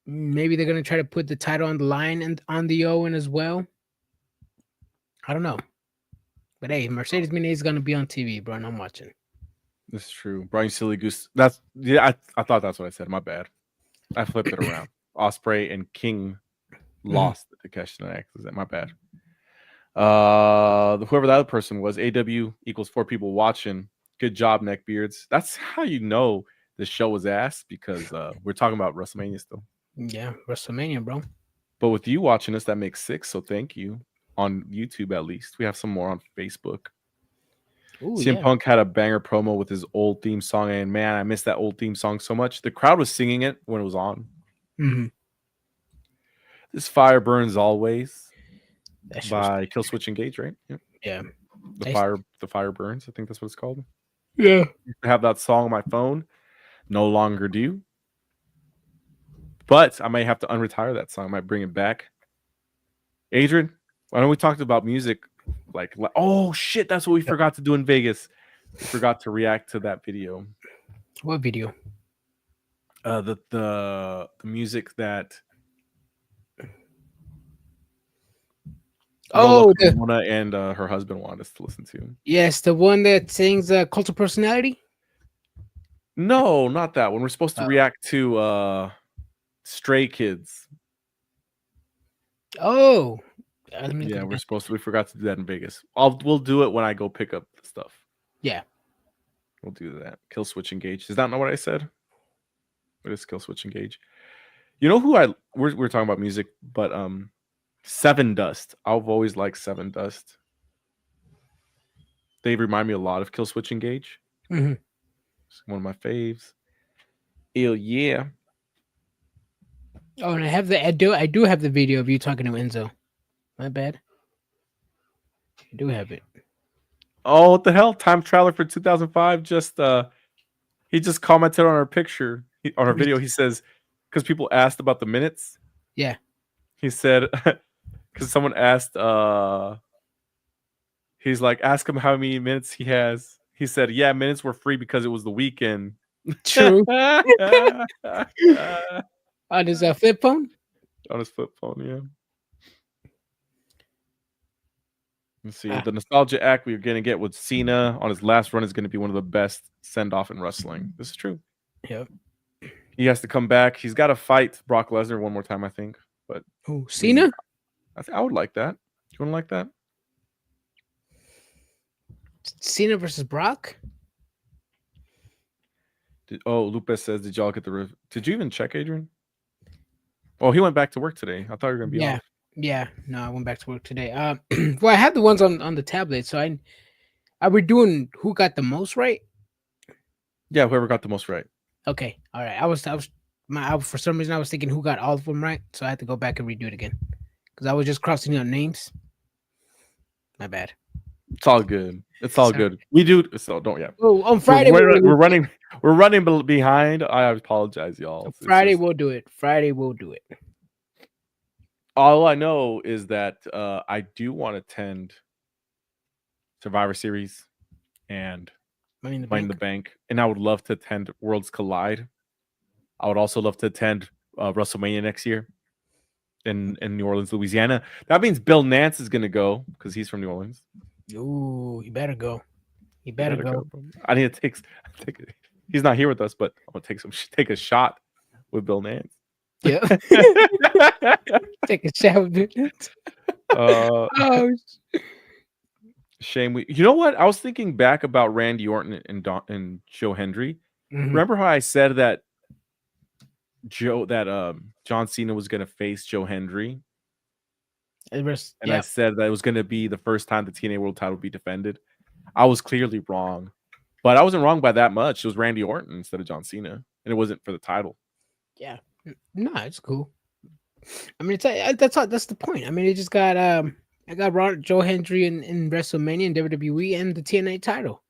Maybe they're gonna try to put the title on the line and on the Owen as well. I don't know, but hey, Mercedes Moné is gonna be on TV, bro, and I'm watching. That's true. Brian Silly Goose. That's I thought that's what I said. My bad. I flipped it around. Ospreay and King lost the Takeshita and Axis. My bad. Whoever that other person was, AW equals 4 people watching. Good job, neckbeards. That's how you know the show was ass, because we're talking about WrestleMania still. Yeah, WrestleMania, bro. But with you watching us, that makes 6. So thank you on YouTube. At least we have some more on Facebook. Ooh, CM Punk had a banger promo with his old theme song, and man, I missed that old theme song so much. The crowd was singing it when it was on. This fire burns always by Killswitch Engage, right? Yeah. The fire burns. I think that's what it's called. Yeah. I have that song on my phone. No longer do. But I may have to unretire that song. I might bring it back. Adrian, I know we talked about music. Like, oh shit, that's what we forgot to do in Vegas. We forgot to react to that video. What video? The music that Mona and her husband wanted us to listen to. Yes, the one that sings Cult of Personality? No, not that one. We're supposed to react to Stray Kids. Oh. Yeah, we forgot to do that in Vegas. We'll do it when I go pick up the stuff. Yeah. We'll do that. Killswitch Engage. Is that not what I said? What is Killswitch Engage? You know who we're talking about music, but Seven Dust. I've always liked Seven Dust. They remind me a lot of Killswitch Engage. It's one of my faves. Ew, yeah. Oh, and I do have the video of you talking to Enzo. My bad. I do have it. Oh, what the hell? Time Traveler for 2005 he just commented on our picture, on our video. He says, because people asked about the minutes. Yeah. He said, because someone asked, he's like, ask him how many minutes he has. He said, yeah, minutes were free because it was the weekend. True. On his flip phone? On his flip phone, yeah. Let's see. The nostalgia act we're going to get with Cena on his last run is going to be one of the best send-off in wrestling. This is true. Yep. He has to come back. He's got to fight Brock Lesnar one more time, I think. But Cena? I would like that. You want to like that? Cena versus Brock? Lupe says, did y'all get the... Did you even check, Adrian? Oh, he went back to work today. I thought you were going to be off. Yeah, no, I went back to work today. Well, I had the ones on the tablet, so I were doing who got the most right. Yeah, whoever got the most right. Okay, all right. For some reason I was thinking who got all of them right, so I had to go back and redo it again because I was just crossing out names. My bad. It's all good. It's all good. We do so. Don't Oh, on Friday we're running behind. I apologize, y'all. Friday we'll do it. Friday we'll do it. All I know is that I do want to attend Survivor Series and Money in the Money in the Bank. Bank, and I would love to attend Worlds Collide. I would also love to attend WrestleMania next year in New Orleans, Louisiana. That means Bill Nance is gonna go because he's from New Orleans. Ooh, you better go. You You better better go. go. Bro. I need to take. He's not here with us, but I'm gonna take a shot with Bill Nance. Yeah. Take a shower. uh, Oh, shame you know what? I was thinking back about Randy Orton and Joe Hendry. mhm. Remember how I said that John Cena was gonna face Joe Hendry? And I Yep. said that it was gonna be the first time the TNA World Title would be defended. I was clearly wrong. But I wasn't wrong by that much. It was Randy Orton instead of John Cena. And it wasn't for the title. Yeah. No, it's cool. I mean, that's the point. I mean, it just got I got Joe Hendry in WrestleMania and WWE and the TNA title.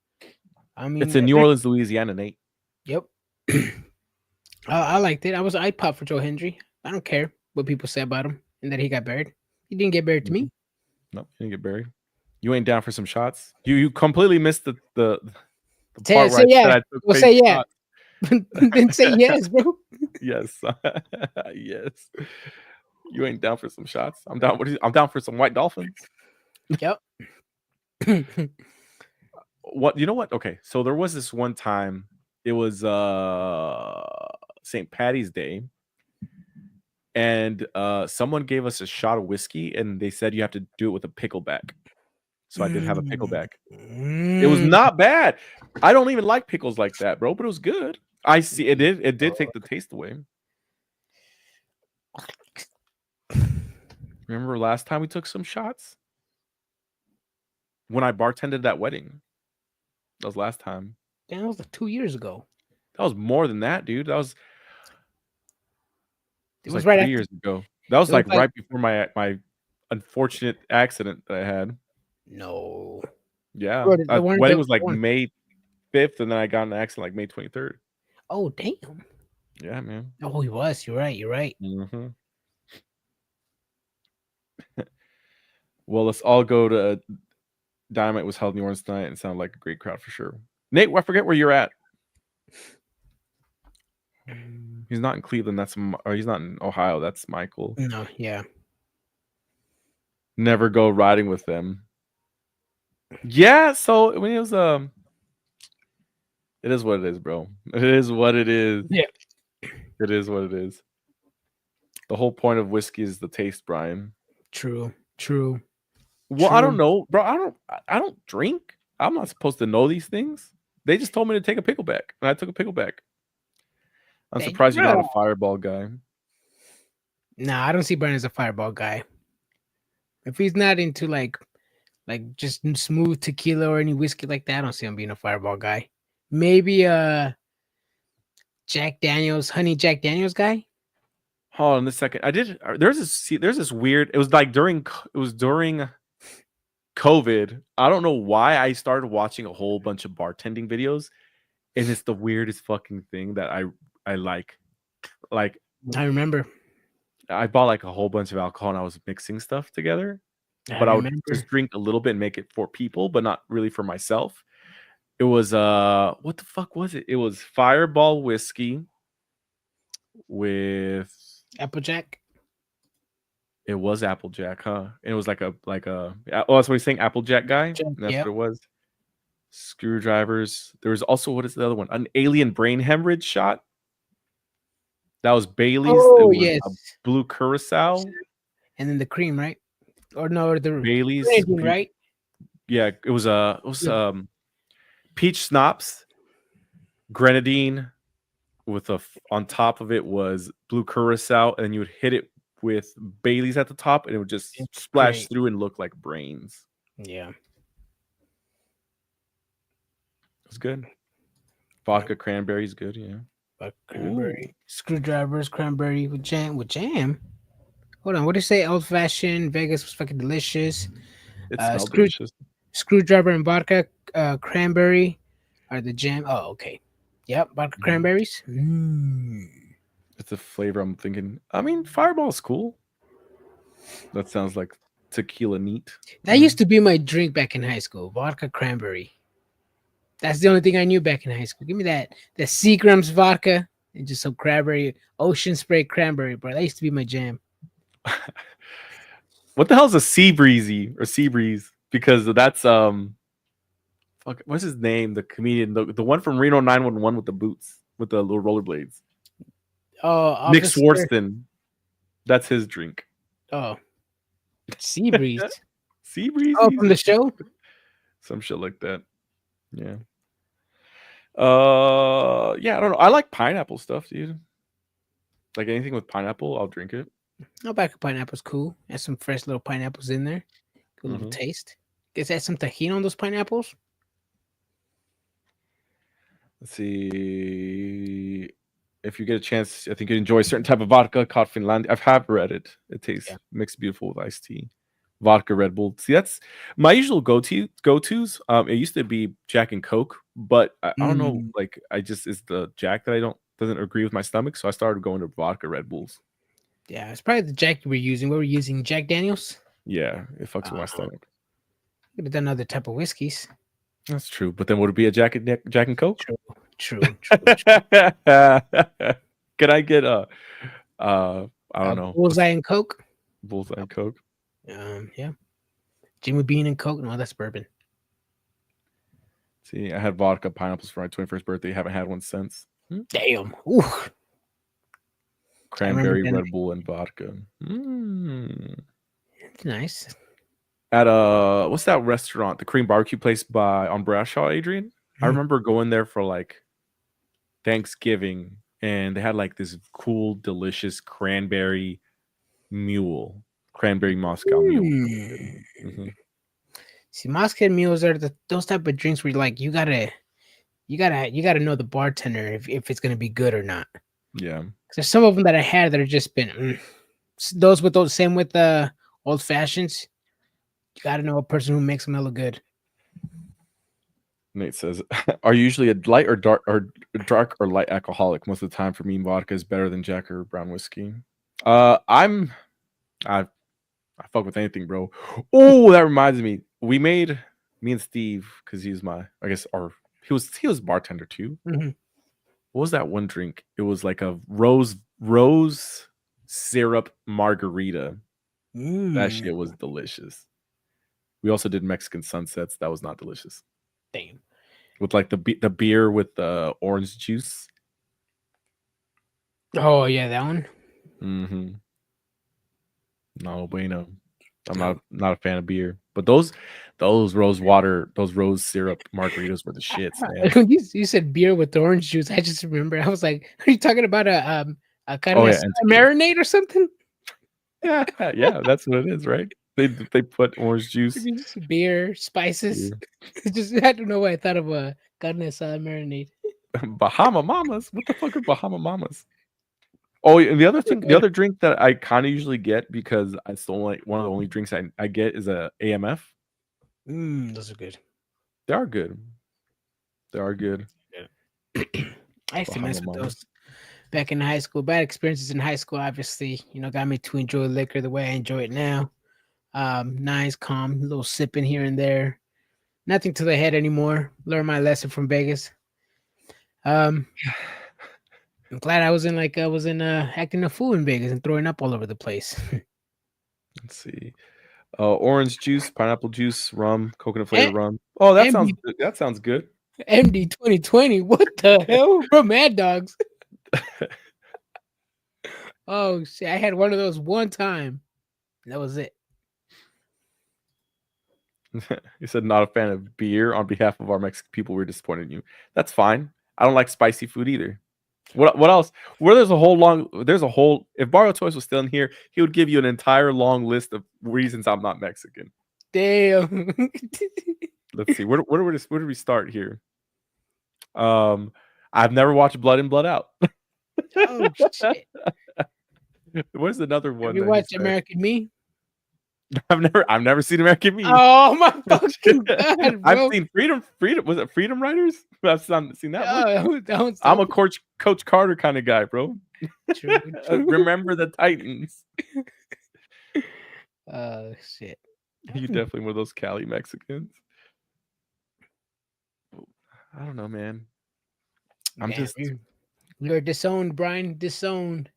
I mean, It's in New Orleans, Louisiana, Nate. Yep. I liked it. I popped for Joe Hendry. I don't care what people say about him and that he got buried. He didn't get buried to me. No, he didn't get buried. You ain't down for some shots? You completely missed the Say, part say where I yeah. said I took Well, fake say yeah. shots. Then say yes, bro. Yes. Yes. You ain't down for some shots? I'm down. I'm down for some white dolphins. Yep. What you know what? Okay, so there was this one time. It was St. Patty's Day, and someone gave us a shot of whiskey, and they said you have to do it with a pickleback. So I did have a pickleback. It was not bad. I don't even like pickles like that, bro, but it was good. I see it did. It did take the taste away. Remember last time we took some shots? When I bartended that wedding. That was last time. Damn, that was like 2 years ago. That was more than that, dude. That was It was like right 3 years ago. That was like right before my unfortunate accident that I had. No. Yeah. Bro, The wedding was like May 5th, and then I got in an accident like May 23rd. Oh, damn. Yeah, man. Oh, he was. You're right. You're right. Mm-hmm. Well, let's all go to Dynamite was held in New Orleans tonight and sounded like a great crowd for sure. Nate, I forget where you're at. He's not in Cleveland. He's not in Ohio. That's Michael. No, yeah. Never go riding with them. Yeah, so when it was it is what it is, bro. It is what it is. Yeah. It is what it is. The whole point of whiskey is the taste, Brian. True. Well, I don't know, bro. I don't drink. I'm not supposed to know these things. They just told me to take a pickleback, and I took a pickleback. I'm surprised you're not a Fireball guy. Nah, I don't see Brian as a Fireball guy. If he's not into like just smooth tequila or any whiskey like that, I don't see him being a Fireball guy. Maybe Jack Daniels, honey Jack Daniels guy. Hold on a second. There's this weird. It was during COVID. I don't know why I started watching a whole bunch of bartending videos, and it's the weirdest fucking thing that I like. Like I remember. I bought like a whole bunch of alcohol and I was mixing stuff together, but I would just drink a little bit and make it for people, but not really for myself. It was what the fuck was it? It was Fireball whiskey with Applejack. It was Applejack, huh? And it was like a oh, that's what he's saying, Applejack guy. And that's what it was. Screwdrivers. There was also, what is the other one? An alien brain hemorrhage shot. That was Bailey's. Oh, yes. Blue curacao. And then the cream, right? Or no, the Bailey's, right? Yeah, it was peach schnapps, grenadine, with on top of it was blue curacao, and you would hit it with Bailey's at the top, and it would just splash through and look like brains. Yeah, it's good. Vodka cranberry is good. Yeah. Cranberry. Screwdrivers, cranberry with jam. Hold on, what did you say? Old fashioned Vegas was fucking delicious. It smelled delicious. Screwdriver and vodka, cranberry are the jam. Oh, okay. Yep, vodka cranberries. It's a flavor I'm thinking. I mean, Fireball's cool. That sounds like tequila neat. That used to be my drink back in high school. Vodka cranberry. That's the only thing I knew back in high school. Give me the Seagram's vodka and just some cranberry, ocean spray cranberry, bro. That used to be my jam. What the hell is a sea breezy or sea breeze? Because that's fuck, what's his name? The comedian, the one from Reno 911 with the boots, with the little rollerblades. Oh, Nick Officer- Swartzen. That's his drink. Oh, sea breeze. Sea breeze. Oh, from the show. Some shit like that. Yeah. Yeah, I don't know. I like pineapple stuff, dude. Like anything with pineapple, I'll drink it. No, back of pineapple's cool. Add some fresh little pineapples in there. Good little taste. Guess add some tahini on those pineapples. Let's see. If you get a chance, I think you enjoy a certain type of vodka called Finlandia. I've read it. It tastes mixed beautiful with iced tea. Vodka, Red Bull. See, that's my usual go-tos. It used to be Jack and Coke, but I don't know. Like, it's the Jack that doesn't agree with my stomach, so I started going to vodka, Red Bulls. Yeah, it's probably the Jack you were using. What were you using? Jack Daniels? Yeah, it fucks with my stomach. Could have done other type of whiskeys. That's true, but then would it be a Jack and Coke? True. Could I get I don't know, Bullseye and Coke? Bullseye and Coke. Yeah. Jimmy Bean and Coke. No, that's bourbon. See, I had vodka pineapples for my 21st birthday. Haven't had one since. Damn. Ooh. Cranberry, Red Bull, and vodka. It's nice. At what's that restaurant? The Korean barbecue place on Brashaw, Adrian. I remember going there for like Thanksgiving, and they had like this cool, delicious cranberry Moscow mule. See, Moscow mules are those type of drinks where like you gotta know the bartender if it's gonna be good or not. Yeah, there's some of them that I had that are just been same with the old fashions. You gotta know a person who makes them look good. Nate says, "Are you usually a light or dark or light alcoholic? Most of the time, for me, vodka is better than Jack or brown whiskey. I fuck with anything, bro. Oh, that reminds me. Me and Steve, because he's he was bartender too. Mm-hmm. What was that one drink? It was like a rose syrup margarita. That shit was delicious. We also did Mexican sunsets. That was not delicious. Damn. With like the beer with the orange juice. Oh yeah, that one. No bueno. I'm not a fan of beer, but those rose syrup margaritas were the shits, man. You said beer with orange juice. I just remember. I was like, "Are you talking about a marinade or something?" Yeah, that's what it is, right? They put orange juice, beer, spices. Just I don't know why I thought of a carne asada marinade. Bahama Mamas. What the fuck are Bahama Mamas? Oh, and the other drink that I kind of usually get, because I still like one of the only drinks I get is a AMF. Those are good. They are good. Yeah. I used to mess with those back in high school. Bad experiences in high school, obviously, got me to enjoy liquor the way I enjoy it now. Nice, calm, little sipping here and there. Nothing to the head anymore. Learned my lesson from Vegas. I'm glad I was acting a fool in Vegas and throwing up all over the place. Let's see. Orange juice, pineapple juice, rum, coconut flavored rum. Oh, that sounds good. MD 2020. What the hell? From Mad Dogs. Oh shit! I had one of those one time. That was it. You said not a fan of beer. On behalf of our Mexican people, we're disappointed in you. That's fine. I don't like spicy food either. What else? If Barrio Toys was still in here, he would give you an entire long list of reasons I'm not Mexican. Damn. Let's see. Where do we start here? I've never watched Blood In, Blood Out. Oh shit. Where's another one? Have you watched American Me? I've never seen American Me. Oh my fucking god, bro. I've seen Freedom. Was it Freedom Riders? I've seen that one. I'm a Coach Carter kind of guy, bro. True. Remember the Titans. Oh shit. You definitely one of those Cali Mexicans. I don't know, man. Man, you're disowned, Brian. Disowned.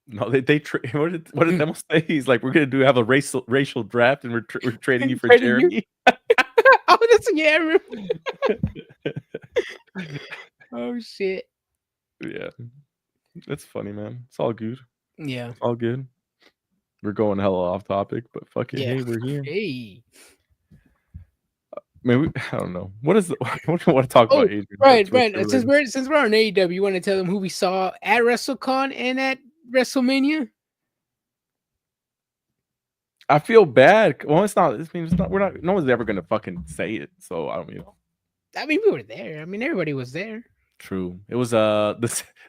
No, what did Demo say? He's like, we're gonna have a racial draft, and we're trading you for Trading you? Jeremy. Oh, that's yeah. I remember. Oh shit. Yeah, that's funny, man. It's all good. Yeah. It's all good. We're going hella off topic, but fucking Yeah. hey, we're here. Hey. Man, I don't know. What is what do you want to talk about, Adrian? Right. Since we're on AEW, you want to tell them who we saw at WrestleCon and at WrestleMania? I feel bad. Well, it's not. We're not. No one's ever gonna fucking say it. So I don't. I mean, we were there. I mean, everybody was there. True. It was the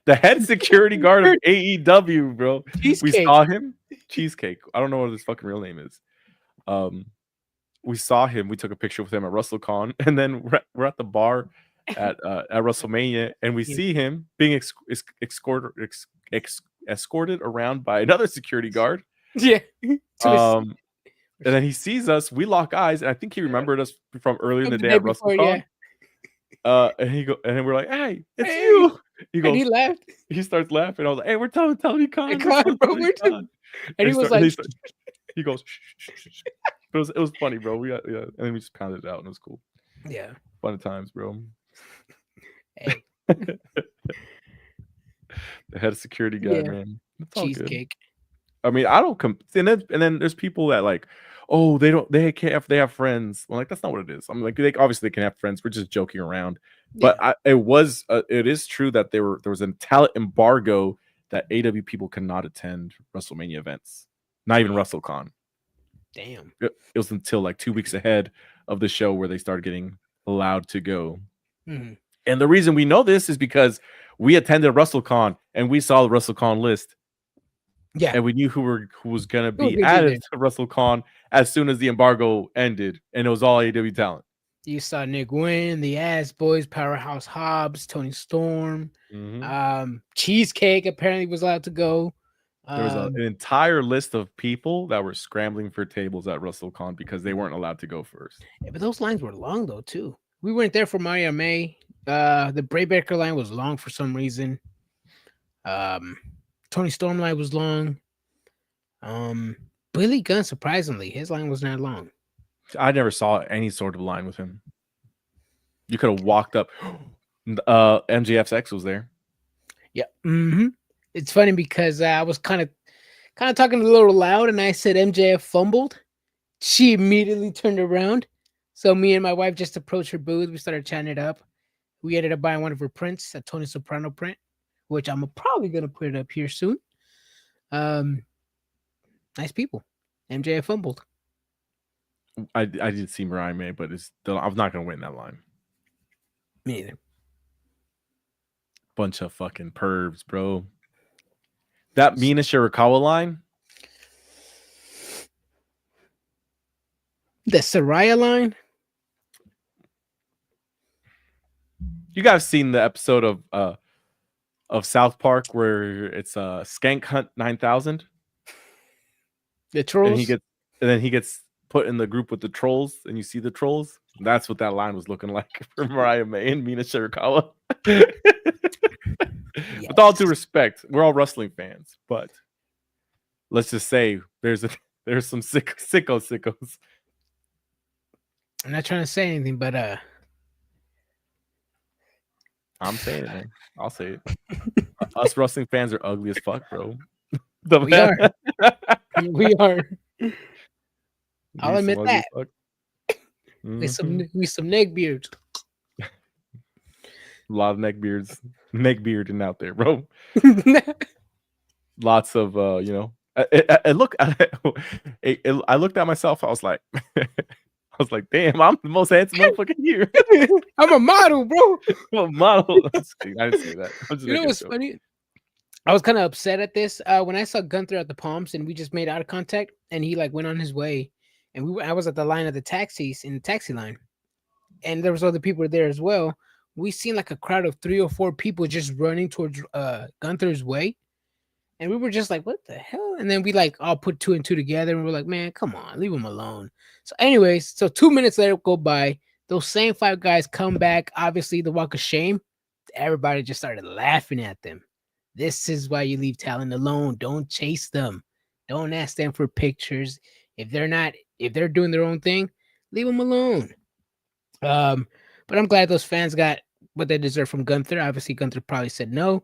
head security guard of AEW, bro. Cheesecake. We saw him. Cheesecake. I don't know what his fucking real name is. We saw him. We took a picture with him at WrestleCon, and then we're at the bar at WrestleMania, and we see him being escorted around by another security guard. Yeah. And then he sees us. We lock eyes, and I think he remembered us from earlier in the day at WrestleCon. Yeah. And then we're like, "Hey, it's you." He goes. And he laughed. He starts laughing. I was like, "Hey, we're Tony Khan, bro. And he was like, he goes, shh. But it was funny, bro. Yeah, and then we just pounded it out, and it was cool. Yeah, fun times, bro. Hey. The head of security guy, man. It's all cheesecake. Good. I mean, I don't and then there's people that like, oh, they can't. They have friends. Well, like that's not what it is. I'm like, obviously they can have friends. We're just joking around. But it is true that there was a talent embargo that AW people cannot attend WrestleMania events, not even WrestleCon. Damn. It was until like 2 weeks ahead of the show where they started getting allowed to go. Mm-hmm. And the reason we know this is because we attended WrestleCon and we saw the WrestleCon list. Yeah. And we knew who was going to be added to WrestleCon as soon as the embargo ended. And it was all AEW talent. You saw Nick Wynn, the Ass Boys, Powerhouse Hobbs, Tony Storm. Mm-hmm. Cheesecake apparently was allowed to go. There was an entire list of people that were scrambling for tables at WrestleCon because they weren't allowed to go first. Yeah, but those lines were long, though, too. We weren't there for Maria May. The Bray Baker line was long for some reason. Tony Storm line was long. Billy Gunn, surprisingly, his line was not long. I never saw any sort of line with him. You could have walked up. MJF's ex was there. Yeah. Mm-hmm. It's funny because I was kind of talking a little loud, and I said MJF fumbled. She immediately turned around. So me and my wife just approached her booth. We started chatting it up. We ended up buying one of her prints, a Tony Soprano print, which I'm probably going to put it up here soon. Nice people. MJF fumbled. I did see Mariah May, but I'm not going to win that line. Me either. Bunch of fucking pervs, bro. That Mina Shirakawa line? The Saraya line? You guys seen the episode of South Park where it's Skank Hunt 9000? The trolls? And then he gets put in the group with the trolls, and you see the trolls. That's what that line was looking like for Mariah May and Mina Shirakawa. Yes. With all due respect, we're all wrestling fans, but let's just say there's some sickos. I'm not trying to say anything, but I'm saying it, man. I'll say it. Us wrestling fans are ugly as fuck, bro. We are. I'll admit that. Mm-hmm. We some neck beards. A lot of neck bearding out there, bro. Lots of I looked at myself. I was like, damn, I'm the most handsome motherfucker here. I'm a model, bro. I'm a model. I didn't say that. You know what's funny? I was kind of upset at this when I saw Gunther at the Palms, and we just made eye contact, and he like went on his way, and I was at the line of the taxis in the taxi line, and there was other people there as well. We seen like a crowd of 3 or 4 people just running towards Gunther's way. And we were just like, what the hell? And then we like all put 2 and 2 together. And we're like, man, come on, leave him alone. So anyways, 2 minutes later go by. Those same 5 guys come back. Obviously, the walk of shame. Everybody just started laughing at them. This is why you leave talent alone. Don't chase them. Don't ask them for pictures. If they're doing their own thing, leave them alone. But I'm glad those fans got what they deserve from Gunther. Obviously, Gunther probably said no.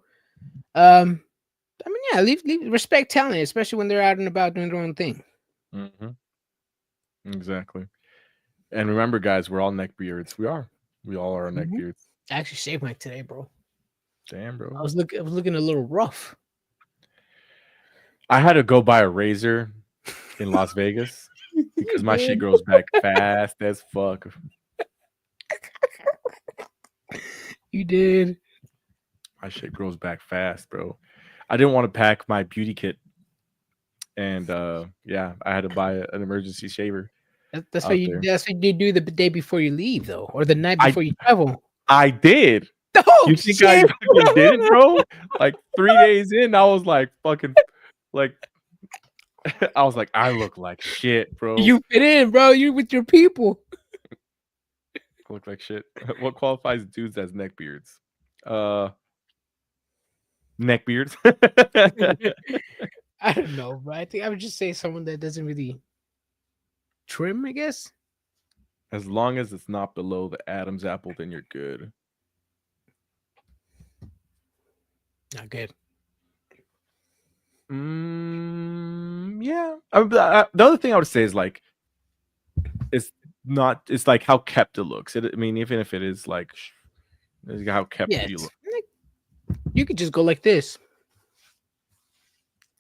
I mean, yeah, leave respect talent, especially when they're out and about doing their own thing. Exactly. And remember, guys, we're all neckbeards. We all are neckbeards. I actually shaved mine today, bro. Damn, bro. I was looking a little rough. I had to go buy a razor in Las Vegas because my shit grows back fast as fuck. You did. My shit grows back fast, bro. I didn't want to pack my beauty kit, and yeah, I had to buy an emergency shaver. That's what you do the day before you leave, though, or the night before you travel. I did. Oh, you think I fucking did it, bro? Like 3 days in, I was like fucking like I was like, I look like shit, bro. You fit in, bro. You with your people. I look like shit. What qualifies dudes as neckbeards? Neckbeards. I don't know, bro. I think I would just say someone that doesn't really trim, I guess. As long as it's not below the Adam's apple, then you're good. Not good. Yeah. The other thing I would say is like, it's like how kept it looks. I mean, even if it is like how kept you look. You could just go like this.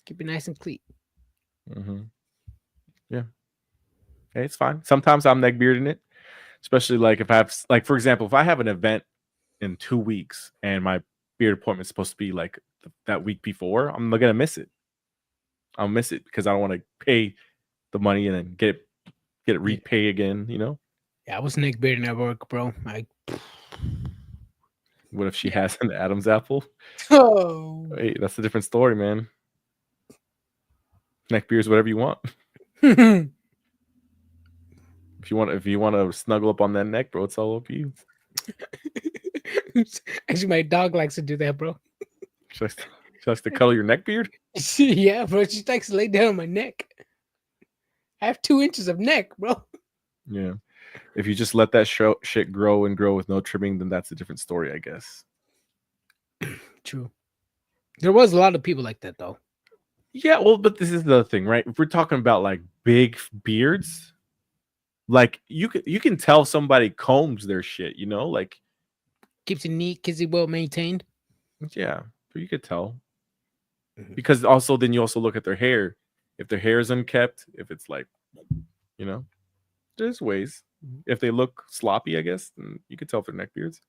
Keep it nice and clean. Yeah. Hey, it's fine. Sometimes I'm neckbearding it, especially like if I have, like, for example, if I have an event in 2 weeks and my beard appointment is supposed to be like that week before, I'm not gonna miss it. I'll miss it because I don't want to pay the money and then get it repay again, you know? Yeah, I was neckbearding at work, bro. What if she has an Adam's apple? Oh, Hey, that's a different story, man. Neckbeards, whatever you want. If you want to snuggle up on that neck, bro, it's all up to you. Actually, my dog likes to do that, bro. She likes to cuddle your neck beard? Yeah, bro. She likes to lay down on my neck. I have 2 inches of neck, bro. Yeah. If you just let that shit grow and grow with no trimming, then that's a different story, I guess. True. There was a lot of people like that, though. Yeah, well, but this is the other thing, right? If we're talking about like big beards, like you can tell somebody combs their shit, you know, like keeps it neat, keeps it well maintained. Yeah, but you could tell because also then you also look at their hair. If their hair is unkept, if it's like, you know, there's ways. If they look sloppy, I guess, then you could tell if they're neckbeards.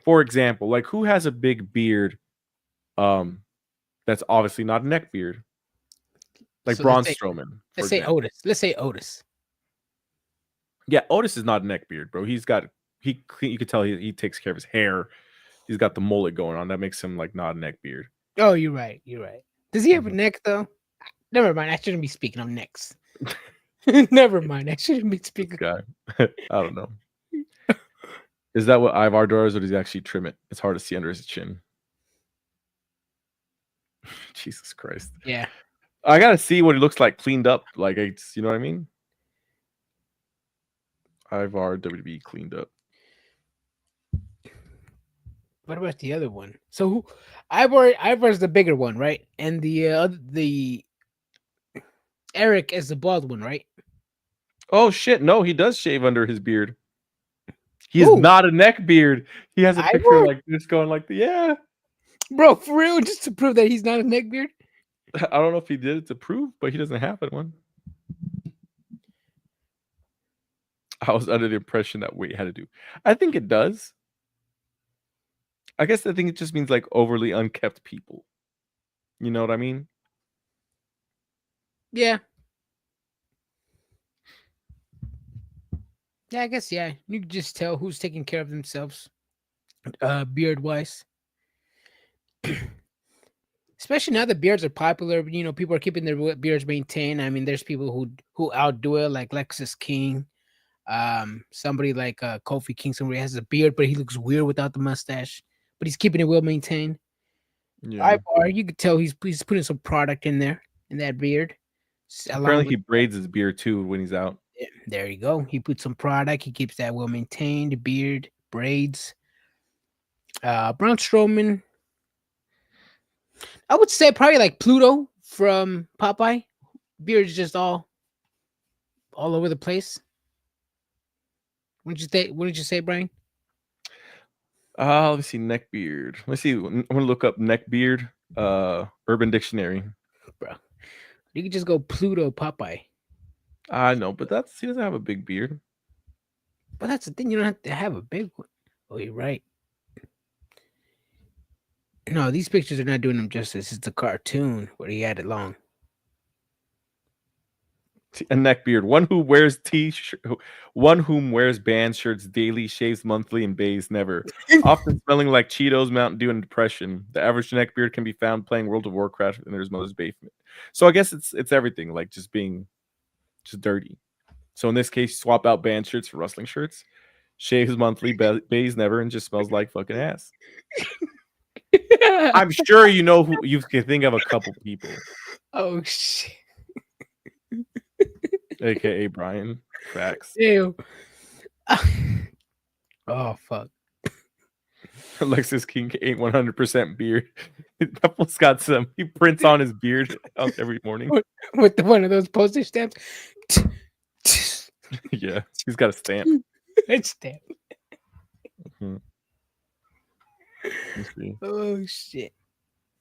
For example, like who has a big beard? That's obviously not a neckbeard. Like so Braun Strowman. Let's say Otis. Let's say Otis. Yeah, Otis is not a neckbeard, bro. You could tell he takes care of his hair. He's got the mullet going on. That makes him like not a neckbeard. Oh, you're right. You're right. Does he have a neck though? Never mind. I shouldn't be speaking on necks. Never mind. I shouldn't be speaking. Guy. I don't know. Is that what Ivar does, or does he actually trim it? It's hard to see under his chin. Jesus Christ. Yeah. I gotta see what he looks like cleaned up. Like, it's, you know what I mean? Ivar WWE cleaned up. What about the other one? So Ivar's the bigger one, right? And the Eric is the bald one, right? Oh shit! No, he does shave under his beard. He's not a neck beard. He has a picture like this going like yeah. Bro, for real, just to prove that he's not a neck beard. I don't know if he did it to prove, but he doesn't have one. I was under the impression that Wade had to do. I think it does. I guess I think it just means like overly unkept people. You know what I mean? Yeah. Yeah, I guess, yeah. You can just tell who's taking care of themselves, beard-wise. Especially now that beards are popular, you know, people are keeping their beards maintained. I mean, there's people who outdo it, like Lexus King. Somebody like Kofi Kingston, where he has a beard, but he looks weird without the mustache, but he's keeping it well maintained. Yeah. Ivar, you could tell he's putting some product in there in that beard. Apparently, he braids his beard too when he's out. Yeah, there you go. He puts some product. He keeps that well maintained. Beard, braids. Braun Strowman. I would say probably like Pluto from Popeye. Beard is just all over the place. What did you say, Brian? Let me see, neck beard. Let's see. I'm gonna look up neck beard. Urban Dictionary. Bro, you could just go Pluto Popeye. I know, but he doesn't have a big beard. But that's the thing. You don't have to have a big one. Oh, you're right. No, these pictures are not doing him justice. It's a cartoon where he had it long. A neck beard. One whom wears band shirts daily, shaves monthly, and bathes never. Often smelling like Cheetos, Mountain Dew, and depression. The average neck beard can be found playing World of Warcraft in his mother's basement. So I guess it's everything, like just being just dirty. So in this case, swap out band shirts for wrestling shirts. Shaves monthly, bathes never, and just smells like fucking ass. I'm sure you know who you can think of a couple people. Oh shit. AKA Brian. Facts. Ew. Oh fuck. Alexis King ain't 100% beard. Apple's got some. He prints on his beard every morning. With one of those postage stamps. Yeah, he's got a stamp. It's stamp. Mm-hmm. Oh shit.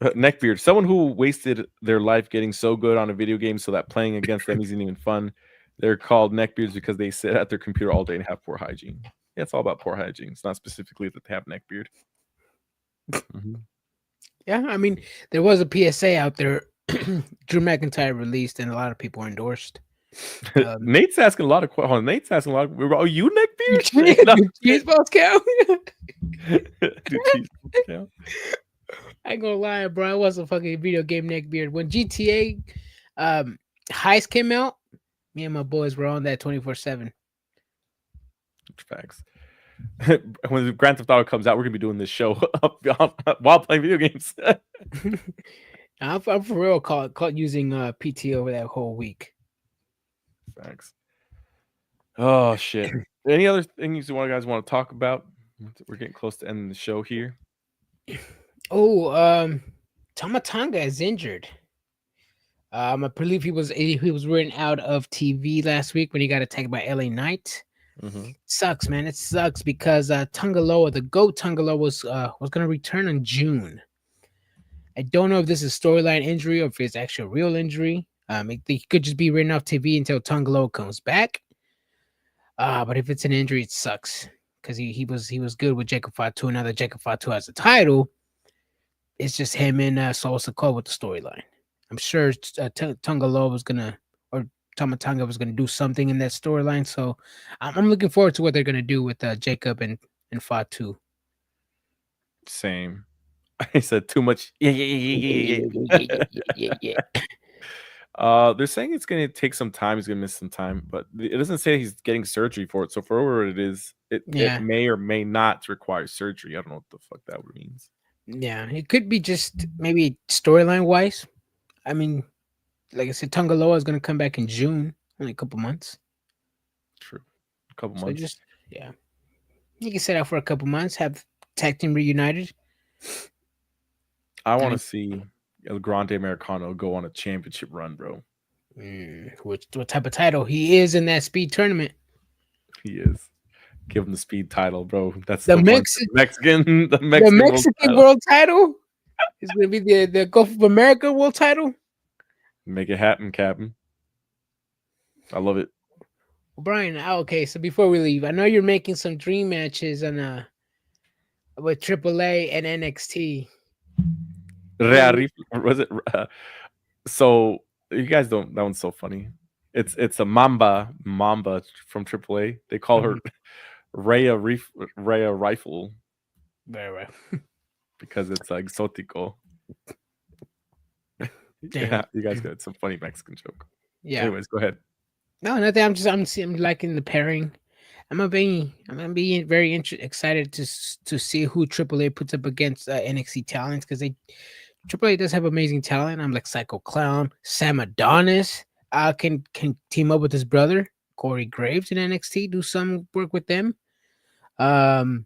Neckbeard, someone who wasted their life getting so good on a video game so that playing against them isn't even fun. They're called neckbeards because they sit at their computer all day and have poor hygiene. Yeah, it's all about poor hygiene. It's not specifically that they have neckbeard. Mm-hmm. Yeah, I mean, there was a PSA out there Drew McIntyre released, and a lot of people endorsed. Nate's asking a lot of questions. Nate's asking a lot of, are you neckbeard? Do cheese balls count? Do cheese balls count? I ain't gonna lie, bro. I was a fucking video game neckbeard. When GTA Heist came out, me and my boys were on that 24/7. Facts. When Grand Theft Auto comes out, we're gonna be doing this show while playing video games. I'm for real caught using PT over that whole week. Facts. Oh shit. Any other things you guys want to talk about? We're getting close to ending the show here. Oh, Tama Tonga is injured. I believe he was written out of TV last week when he got attacked by LA Knight. Mm-hmm. Sucks, man. It sucks because Tungaloa, the GOAT Tungaloa, was going to return in June. I don't know if this is storyline injury or if it's actually a real injury. It could just be written off TV until Tungaloa comes back. But if it's an injury, it sucks because he was good with Jacob Fatu. Now that Jacob Fatu has the title, it's just him and Solo Sikoa with the storyline. I'm sure Tungaloa was gonna, or Tama Tonga was gonna do something in that storyline. So I'm looking forward to what they're gonna do with Jacob and Fatu. Same. I said too much. Yeah. They're saying it's going to take some time. He's going to miss some time, but it doesn't say he's getting surgery for it. So for whatever it is, it may or may not require surgery. I don't know what the fuck that means. Yeah, it could be just maybe storyline wise. I mean, like I said, Tungaloa is going to come back in June, only a couple months. True, a couple months. You can sit out for a couple months, have tag team reunited. I want to see El Grande Americano go on a championship run, bro. What type of title? He is in that speed tournament. He is. Give him the speed title, bro. That's the Mexican world title. It's gonna be the Gulf of America world title. Make it happen, Captain. I love it. Well, Brian, okay. So before we leave, I know you're making some dream matches on with AAA and NXT. Was it? So you guys don't. That one's so funny. It's a Mamba from AAA. They call her Rhea Rifle. Right. Because it's exotico. Yeah, you guys got some funny Mexican joke. Yeah. Anyways, go ahead. No, nothing. I'm liking the pairing. I'm gonna be very excited to see who AAA puts up against NXT talents because AAA does have amazing talent. I'm like Psycho Clown, Sam Adonis. Can team up with his brother Corey Graves in NXT, do some work with them. Carmella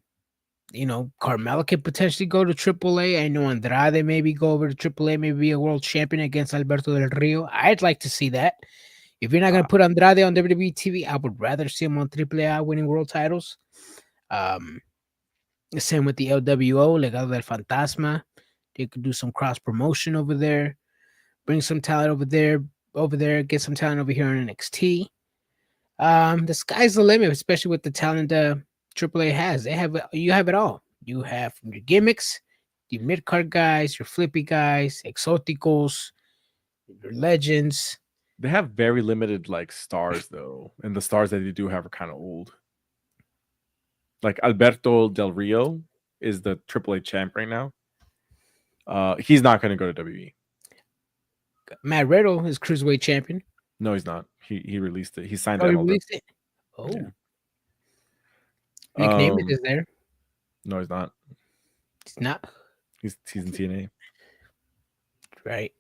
could potentially go to AAA. I know Andrade maybe go over to AAA, maybe be a world champion against Alberto Del Rio. I'd like to see that. If you're not going to put Andrade on WWE TV, I would rather see him on AAA winning world titles. Same with the LWO, Legado del Fantasma. They could do some cross promotion over there, bring some talent over there, get some talent over here on NXT. The sky's the limit, especially with the talent AAA has. You have it all. You have your gimmicks, your mid card guys, your flippy guys, exoticos, your legends. They have very limited like stars though, and the stars that they do have are kind of old. Like Alberto Del Rio is the AAA champ right now. He's not going to go to WWE. Matt Riddle is cruiserweight champion. No, he's not. He released it. He signed he MLW. released it. Oh, yeah. Nick Namath is there. No, he's not. He's not. He's in TNA. Right.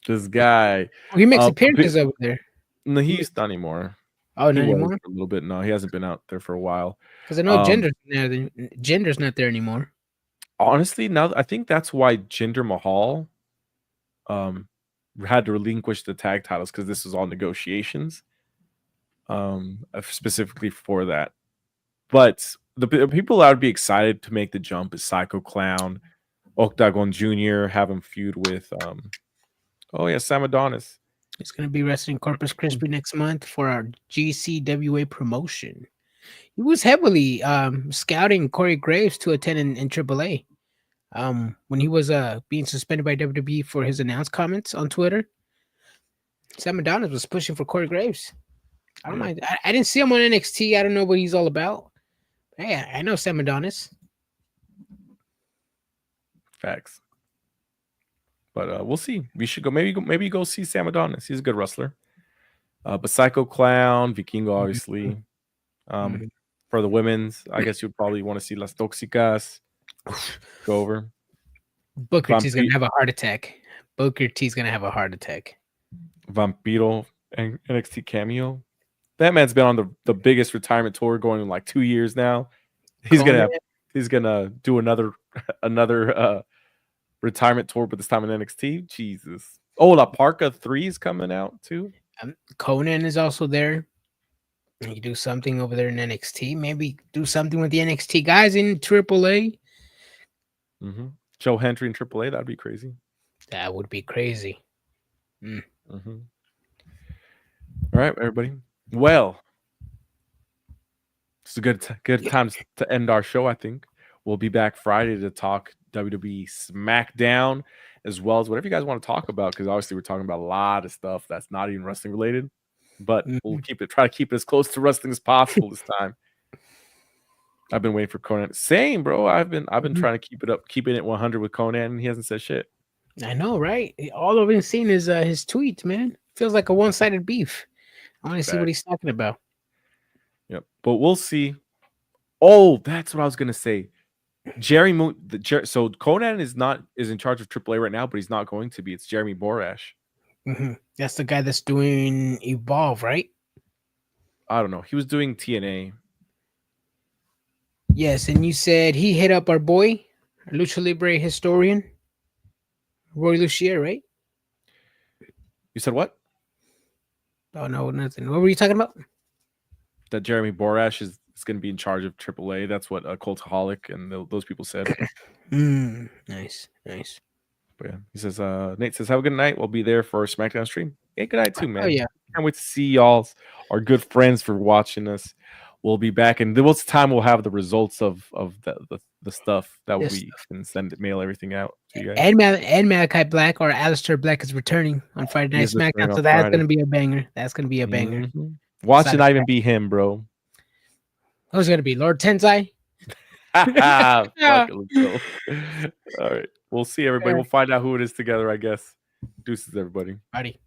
This guy. He makes appearances over there. No, he's not anymore. Oh, not anymore. A little bit. No, he hasn't been out there for a while. Because I know Gender's not there anymore. Honestly, now I think that's why Jinder Mahal had to relinquish the tag titles, because this was all negotiations specifically for that. But the people that would be excited to make the jump is Psycho Clown, Octagon Jr., have him feud with Sam Adonis. He's going to be wrestling Corpus Christi next month for our GCWA promotion. He was heavily scouting Corey Graves to attend in AAA. When he was being suspended by WWE for his announced comments on Twitter, Sam Adonis was pushing for Corey Graves. I don't mind. I didn't see him on NXT. I don't know what he's all about. Hey, I know Sam Adonis. Facts. But we'll see. We should go. Maybe go see Sam Adonis. He's a good wrestler. But Psycho Clown, Vikingo, obviously. For the women's, I guess you'd probably want to see Las Toxicas go over. Booker T's gonna have a heart attack. Vampiro and NXT cameo. That man's been on the biggest retirement tour going in like 2 years now. He's gonna do another retirement tour, but this time in NXT. Jesus. Oh, La Parka 3 is coming out too. Conan is also there. You do something over there in NXT. Maybe do something with the NXT guys in AAA. Joe Hendry in AAA. That'd be crazy. That would be crazy. All right, everybody. Well, it's a good time to end our show. I think we'll be back Friday to talk WWE SmackDown, as well as whatever you guys want to talk about, because obviously we're talking about a lot of stuff that's not even wrestling related, but we'll try to keep it as close to wrestling as possible this time. I've been waiting for Conan. Same, bro. I've been trying to keeping it 100 with Conan, and he hasn't said shit. I know, right? All I've been seeing is his tweets, man. Feels like a one-sided beef. I want to see what he's talking about. Yep, but we'll see. Oh, that's what I was gonna say. Jerry Moon. So Conan is in charge of AAA right now, but he's not going to be. It's Jeremy Borash. That's the guy that's doing Evolve, right? I don't know. He was doing TNA. Yes, and you said he hit up our boy, Lucha Libre historian, Roy Lucier, right? You said what? Oh, no, nothing. What were you talking about? That Jeremy Borash is going to be in charge of AAA. That's what Cultaholic and those people said. Nice. But yeah, he says, Nate says, have a good night. We'll be there for our SmackDown stream. Hey, good night too, man. Oh, yeah. Can't wait to see y'all, our good friends, for watching us. We'll be back, and then what's the time we'll have the results of the stuff that we can mail everything out to you guys. And Malachi Black or Aleister Black is returning on Friday Night SmackDown, so that's going to be a banger. Watch it not even be him, bro. Who's going to be? Lord Tensai? Fuck it, let's go. All right. We'll see, everybody. We'll find out who it is together, I guess. Deuces, everybody. Buddy.